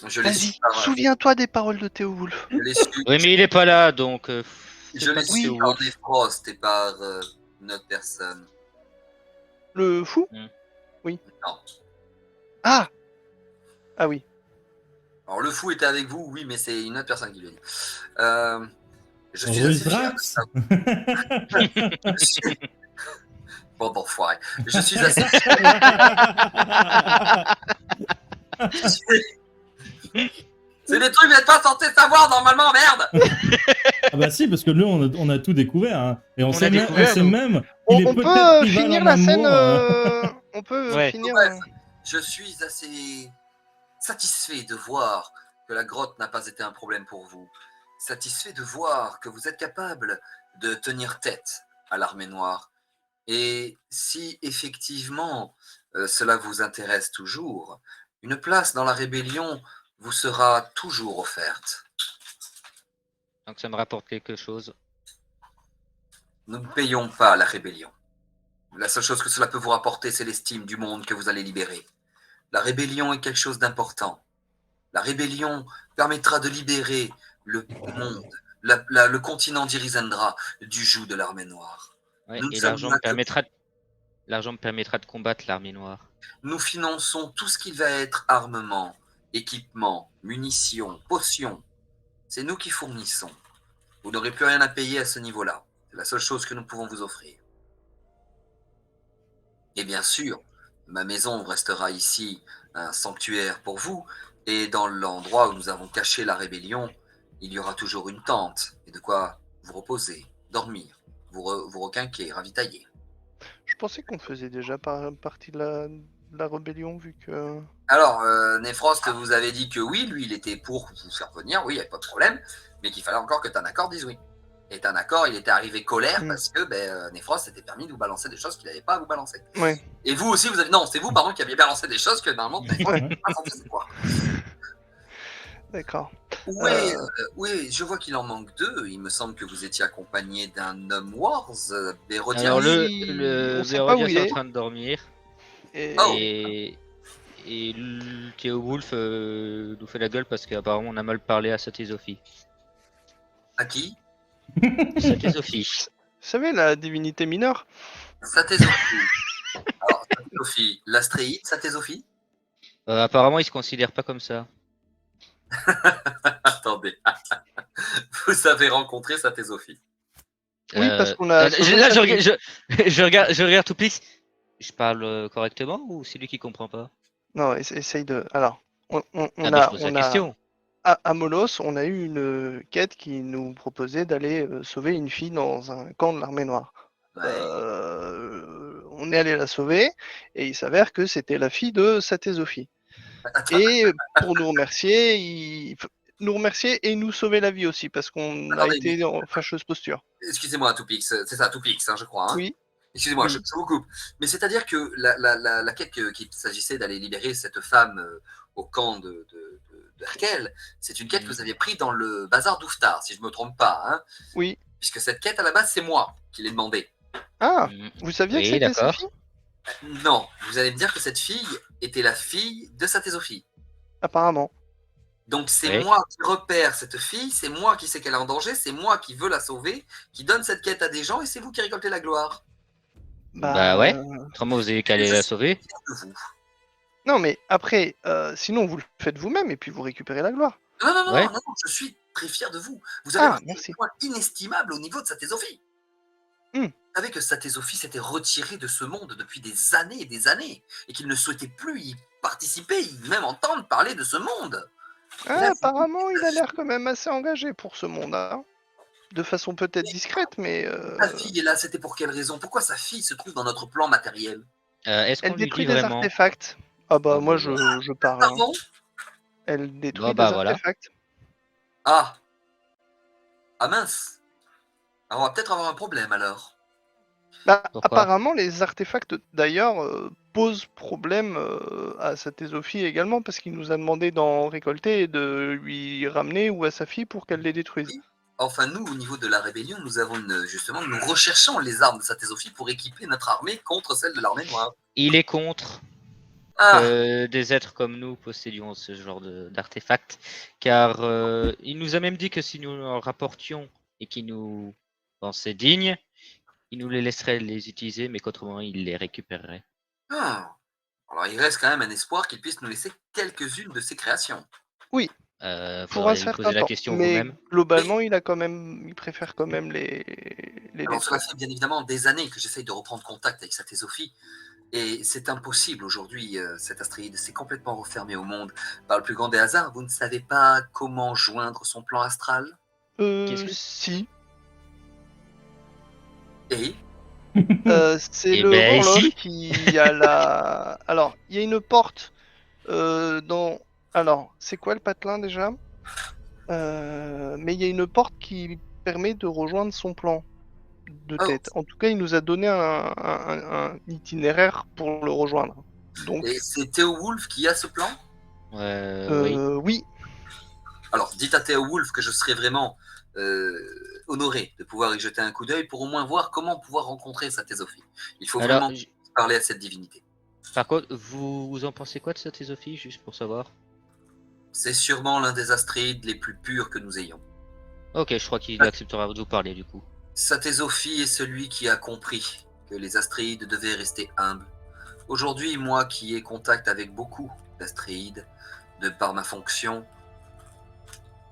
Je l'ai Vas-y, su par- souviens-toi des paroles de Théoulf. je l'ai su- Oui, mais il est pas là, donc. je l'ai c'est su pas par Théo. Nefrost et par une autre personne. Le fou? Non. Ah oui. Alors le fou était avec vous, oui, mais c'est une autre personne qui le dit. Je suis Russe assez fier de Drax. ça. Je suis- Bon, d'enfoiré. Je suis assez fier. C'est des trucs que vous n'êtes pas censé savoir normalement, merde. Ah bah si, parce que nous, on a tout découvert. Hein. Et on On sait a même, découvert, on sait nous. même On, qu'il est on peut-être peut rival finir en la scène. amour. On peut Ouais. finir. Bref. Je suis assez satisfait de voir que la grotte n'a pas été un problème pour vous. Satisfait de voir que vous êtes capable de tenir tête à l'armée noire. Et si effectivement cela vous intéresse toujours, une place dans la rébellion vous sera toujours offerte. Donc ça me rapporte quelque chose. Nous ne payons pas la rébellion. La seule chose que cela peut vous rapporter, c'est l'estime du monde que vous allez libérer. La rébellion est quelque chose d'important. La rébellion permettra de libérer le monde, le continent d'Irizandra du joug de l'armée noire. Ouais, Nous ne et sommes l'argent là me permettra de combattre l'armée noire. Nous finançons tout ce qui va être armement, équipement, munitions, potions. C'est nous qui fournissons. Vous n'aurez plus rien à payer à ce niveau-là. C'est la seule chose que nous pouvons vous offrir. Et bien sûr, ma maison restera ici un sanctuaire pour vous, et dans l'endroit où nous avons caché la rébellion, il y aura toujours une tente et de quoi vous reposer, dormir, vous requinquer, ravitailler. Je pensais qu'on faisait déjà partie de la rébellion vu que. Alors, Nefrost vous avez dit que oui, lui, il était pour vous faire venir, oui, il n'y avait pas de problème, mais qu'il fallait encore que Tanakor dise oui. Et Tanakor, il était arrivé colère parce que Nefrost s'était permis de vous balancer des choses qu'il n'avait pas à vous balancer. Ouais. Et vous aussi, vous avez. Non, c'est vous, pardon, qui aviez balancé des choses que normalement, Nefrost Ouais. n'était pas censé savoir. D'accord. Oui, je vois qu'il en manque 2. Il me semble que vous étiez accompagné d'un homme Wars, Bérodia. Alors Oui, le on sait pas où Bérodia il est en est. train de dormir. Et... Oh. Et Théo Wolf nous fait la gueule parce qu'apparemment on a mal parlé à Satésophie. À qui? Satésophie. Vous savez, la divinité mineure. Satésophie. Alors, Satésophie, l'astréide, Satésophie? Apparemment il se considère pas comme ça. Attendez. Vous avez rencontré Satésophie. Oui, parce qu'on a. Là, je regarde Toupix. Je parle correctement ou c'est lui qui comprend pas? Non, essaye de. Alors, on Je pose la a. question. À Molos, on a eu une quête qui nous proposait d'aller sauver une fille dans un camp de l'armée noire. Ouais. On est allé la sauver et il s'avère que c'était la fille de Satésophie. Attends, Et pour nous remercier, nous remercier et nous sauver la vie aussi parce qu'on a Attendez, été en fâcheuse posture. excusez-moi, Toupix, c'est ça, Toupix, hein, je crois. Hein. Oui, Excusez-moi, Oui. je vous coupe. Mais c'est-à-dire que la quête qu'il s'agissait d'aller libérer cette femme au camp de Herkel, c'est une quête que vous aviez prise dans le bazar d'Ouftar, si je ne me trompe pas. Hein, oui. puisque cette quête, à la base, c'est moi qui l'ai demandé. Ah, Mm. vous saviez que Oui, c'était sa d'accord. fille? Non, vous allez me dire que cette fille était la fille de Satésophie. Apparemment. Donc c'est Oui. moi qui repère cette fille, c'est moi qui sais qu'elle est en danger, c'est moi qui veux la sauver, qui donne cette quête à des gens et c'est vous qui récoltez la gloire. Bah ouais. Autrement vous avez qu'à aller la sauver. De vous. Non, mais après, sinon vous le faites vous-même et puis vous récupérez la gloire. Non, Ouais. non, je suis très fier de vous. Vous avez marqué merci. un point inestimable au niveau de Satésophie. Hmm. Vous savez que Satésophie s'était retiré de ce monde depuis des années et des années et qu'il ne souhaitait plus y participer, même entendre parler de ce monde. Ah, Là, apparemment, il a l'air quand même assez engagé pour ce monde, hein. De façon peut-être discrète, mais Sa fille est là, c'était pour quelle raison? Pourquoi sa fille se trouve dans notre plan matériel? Est-ce qu'on elle lui détruit dit des vraiment? artefacts. Ah bah Ah, moi bah, je parle. Hein. Pardon? Elle détruit bah, des voilà. artefacts. Ah mince. Alors, on va peut-être avoir un problème alors. Bah, Pourquoi? apparemment, les artefacts d'ailleurs posent problème à Satésophie également parce qu'il nous a demandé d'en récolter et de lui ramener ou à sa fille pour qu'elle les détruise. Enfin, nous, au niveau de la rébellion, nous avons justement, nous recherchons les armes de Satésophie pour équiper notre armée contre celle de l'armée noire. Il est contre Ah, que des êtres comme nous possédions ce genre d'artefacts, car il nous a même dit que si nous en rapportions et qu'il nous pensait dignes, il nous les laisserait les utiliser, mais qu'autrement il les récupérerait. ah. Alors, il reste quand même un espoir qu'il puisse nous laisser quelques-unes de ses créations. Pour un Faudrait lui certain poser la temps. question Mais vous-même. globalement, il préfère quand même les Alors, cela détruire. fait bien évidemment des années que j'essaye de reprendre contact avec Satésophie. Et c'est impossible aujourd'hui, cet astéroïde s'est complètement refermé au monde. Par le plus grand des hasards, vous ne savez pas comment joindre son plan astral? Qu'est-ce que- Si. Et C'est Eh le ben, Warlock si. qui a la. Alors, il y a une porte dans. Alors, c'est quoi le patelin déjà? Mais il y a une porte qui permet de rejoindre son plan de Oh. tête. En tout cas, il nous a donné un itinéraire pour le rejoindre. Donc, Et c'est Théo Wolf qui a ce plan? Oui. oui. Alors, dites à Théo Wolf que je serais vraiment honoré de pouvoir y jeter un coup d'œil pour au moins voir comment pouvoir rencontrer sa Thésophie. Il faut Alors, vraiment parler à cette divinité. par contre, vous en pensez quoi de cette Thésophie, juste pour savoir? C'est sûrement l'un des astéroïdes les plus purs que nous ayons. Ok, je crois qu'il acceptera de vous parler du coup. Sa Thésophie est celui qui a compris que les astéroïdes devaient rester humbles. Aujourd'hui, moi qui ai contact avec beaucoup d'astéroïdes, de par ma fonction,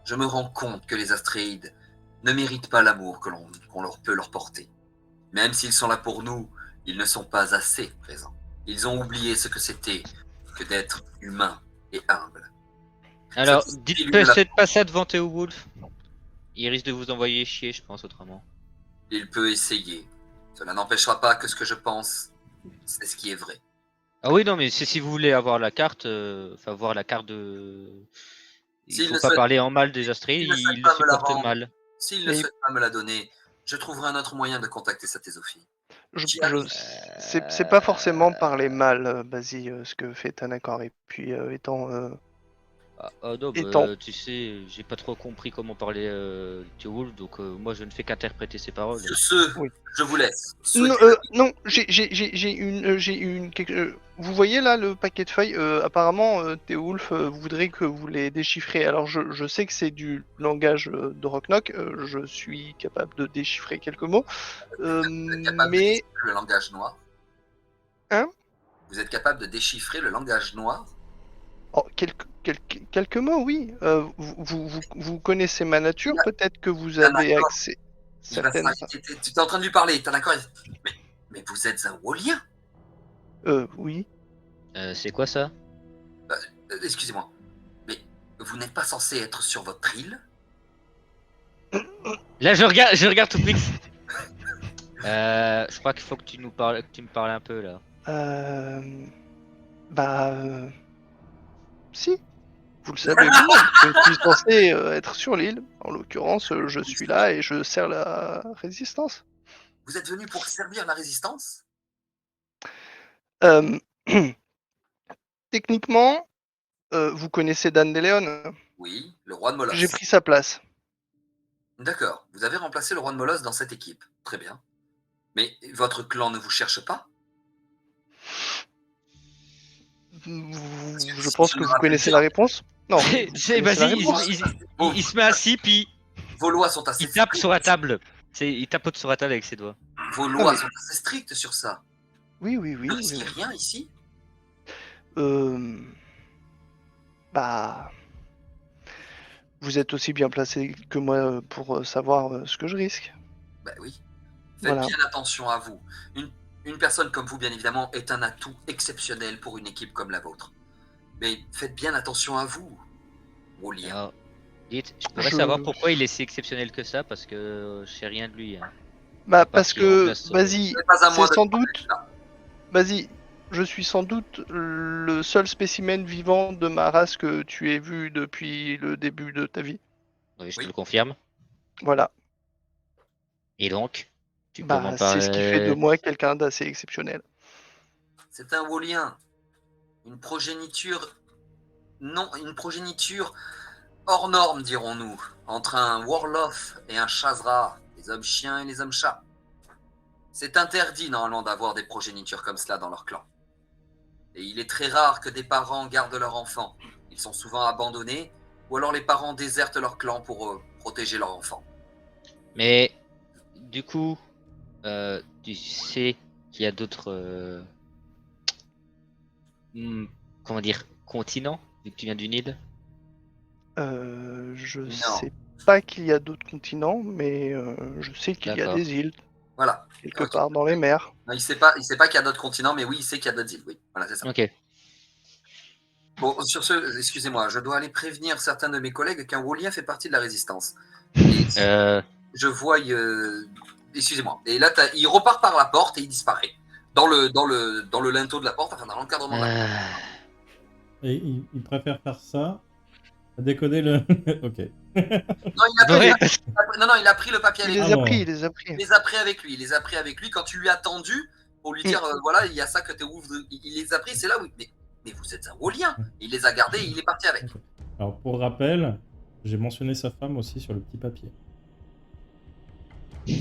je me rends compte que les astéroïdes ne méritent pas l'amour qu'on leur peut leur porter. Même s'ils sont là pour nous, ils ne sont pas assez présents. Ils ont oublié ce que c'était que d'être humain et humble. Alors, Cette dites cellule là- peut-être pas ça devant Théo Wolf. Il risque de vous envoyer chier, je pense, autrement. Il peut essayer. Cela n'empêchera pas que ce que je pense, c'est ce qui est vrai. Ah oui, non, mais c'est si vous voulez avoir la carte, enfin voir la carte de. Il S'il faut ne pas souhaite- parler en mal des Astrides, s'il ne souhaite il le pas me la supporte rendre, mal. s'il ne Mais- souhaite pas me la donner, je trouverai un autre moyen de contacter sa thésophile. Je, J'y je- arrive. c'est pas forcément parler mal, Basile, ce que fait Tanakor. Et puis, Ah non, étant- bah, tu sais, j'ai pas trop compris comment parlait Théoul, donc moi je ne fais qu'interpréter ses paroles. Sur ce, Oui. je vous laisse. Non, Souhaitez- non, j'ai une. Vous voyez là le paquet de feuilles. Apparemment, Théoulf voudrait que vous les déchiffrez. Alors, je sais que c'est du langage de Rocknock. Je suis capable de déchiffrer quelques mots. Vous êtes capable de Mais déchiffrer le langage noir? Hein? Vous êtes capable de déchiffrer le langage noir? oh, quelques mots, oui. Vous connaissez ma nature. Peut-être que vous avez D'accord. accès. Il va Certaines. s'arrêter. Tu es en train de lui parler, t'as d'accord? Mais vous êtes un Wallien? Oui. C'est quoi ça? Excusez-moi, mais vous n'êtes pas censé être sur votre île? Là, je regarde Toupix. Je crois qu'il faut que tu me parles un peu là. Si. Vous le savez, vous, je suis censé être sur l'île. En l'occurrence, je suis là et je sers la résistance. Vous êtes venu pour servir la résistance? Euh, Techniquement, vous connaissez Dan DeLeon. Oui, le roi de Molosse. J'ai pris sa place. D'accord, vous avez remplacé le roi de Molosse dans cette équipe. Très bien. Mais votre clan ne vous cherche pas? Je pense que vous connaissez la réponse. Non. vous connaissez la Vas-y, réponse. il se met assis puis Vos lois sont assez il tape strictes. sur la table. Il tapote sur la table avec ses doigts. Vos lois mais- sont assez strictes sur ça. Oui. Vous ne risquez rien ici? Bah. Vous êtes aussi bien placé que moi pour savoir ce que je risque. Ben oui. Faites Voilà. bien attention à vous. Une personne comme vous, bien évidemment, est un atout exceptionnel pour une équipe comme la vôtre. Mais faites bien attention à vous, Wallien. Alors, dites, je pourrais Je- savoir pourquoi il est si exceptionnel que ça parce que je sais rien de lui. Hein. Bah Parce parce qu'il que, remplace, vas-y, Ce n'est pas à moi c'est de sans parler doute, de ça. vas-y, je suis sans doute le seul spécimen vivant de ma race que tu aies vu depuis le début de ta vie. Oui, je Oui. te le confirme. Voilà. Et donc, tu peux Bah m'en c'est ce qui fait de parler. moi quelqu'un d'assez exceptionnel. C'est un Wallien. Une progéniture. Non, une progéniture hors norme, dirons-nous. Entre un Warlof et un Chazra. Les hommes chiens et les hommes chats. C'est interdit normalement d'avoir des progénitures comme cela dans leur clan. Et il est très rare que des parents gardent leurs enfants. Ils sont souvent abandonnés, ou alors les parents désertent leur clan pour protéger leurs enfants. Mais du coup, tu sais qu'il y a d'autres, comment dire, continents vu que tu viens du Nil. Je Non. sais pas qu'il y a d'autres continents, mais je sais qu'il y a D'accord. des îles Voilà. quelque Ok. part dans les mers. Non, il sait pas qu'il y a d'autres continents, mais oui, il sait qu'il y a d'autres îles. Oui, voilà, c'est ça. Ok. Bon, sur ce, excusez-moi, je dois aller prévenir certains de mes collègues qu'un Wallien fait partie de la résistance. Je vois, excusez-moi. Et là, il repart par la porte et il disparaît dans le linteau de la porte, enfin dans l'encadrement de la porte. Et il préfère faire ça à décoder le. Ok. Non, il a pris, Ouais. il a pris le papier Il avec les lui. a bon. pris, il les a pris. Il les a pris avec lui. Il les a pris avec lui quand tu lui as tendu pour lui dire voilà, il y a ça que t'es ouf. Il les a pris, c'est là où. Mais vous êtes un Wallien. Il les a gardés et il est parti avec. Alors, pour rappel, j'ai mentionné sa femme aussi sur le petit papier.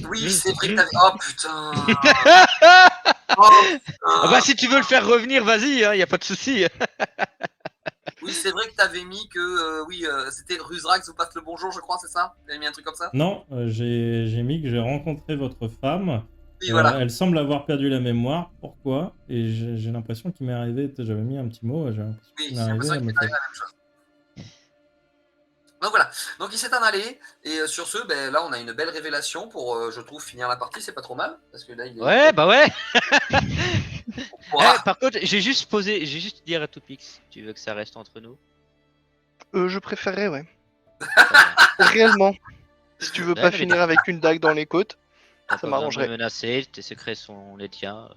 Oui, c'est vrai que t'avais. Oh putain. Ah bah si tu veux le faire revenir, vas-y, hein, y a pas de souci. Oui, c'est vrai que t'avais mis que c'était Rusrax vous passe le bonjour, je crois, c'est ça? T'avais mis un truc comme ça? Non, j'ai mis que j'ai rencontré votre femme. Oui, voilà. Elle semble avoir perdu la mémoire. Pourquoi? Et j'ai l'impression qu'il m'est arrivé. J'avais mis un petit mot. J'ai l'impression Oui, qu'il j'ai m'est arrivé l'impression à qu'il me t'est arrivé la même chose. Donc voilà, donc il s'est en allé, et sur ce, ben, là on a une belle révélation pour, je trouve, finir la partie, c'est pas trop mal, parce que là il est... Ouais, bah ouais. Ouah. Par contre, j'ai juste dire à Toupix, tu veux que ça reste entre nous? Je préférerais, ouais. Réellement. Si tu veux Ouais, pas mais finir t'as- avec une dague dans les côtes, T'as ça pas besoin de me m'arrangerait. menacer, tes secrets sont les tiens.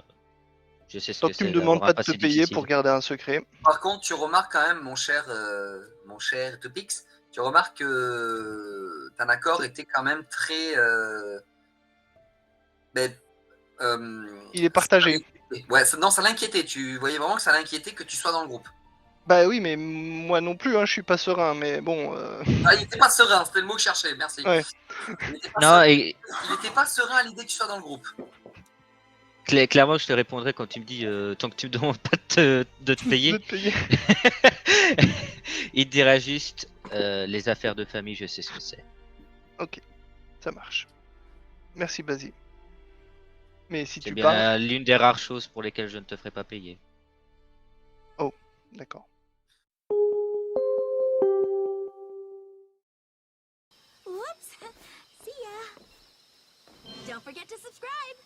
Je sais ce Tant que que tu me c'est demandes d'avoir un pas de te passé payer difficile. pour garder un secret. Par contre, tu remarques quand même, mon cher Tupix, tu remarques que Tanakor était quand même très. Ben, Il est partagé. ouais, non, ça l'inquiétait. Tu voyais vraiment que ça l'inquiétait que tu sois dans le groupe. Bah oui, mais moi non plus, hein, je suis pas serein, mais bon. Ah, il n'était pas serein, c'était le mot que je cherchais, merci. Ouais. Il n'était pas, Non, serein, et il était pas serein à l'idée que tu sois dans le groupe. clairement, je te répondrai quand tu me dis tant que tu me demandes pas de te payer. De te payer. Il te dira juste les affaires de famille, je sais ce que c'est. Ok, ça marche. Merci, Basile. Mais si C'est tu bien pars. l'une des rares choses pour lesquelles je ne te ferai pas payer. D'accord. Whoops! See ya! Don't forget to subscribe!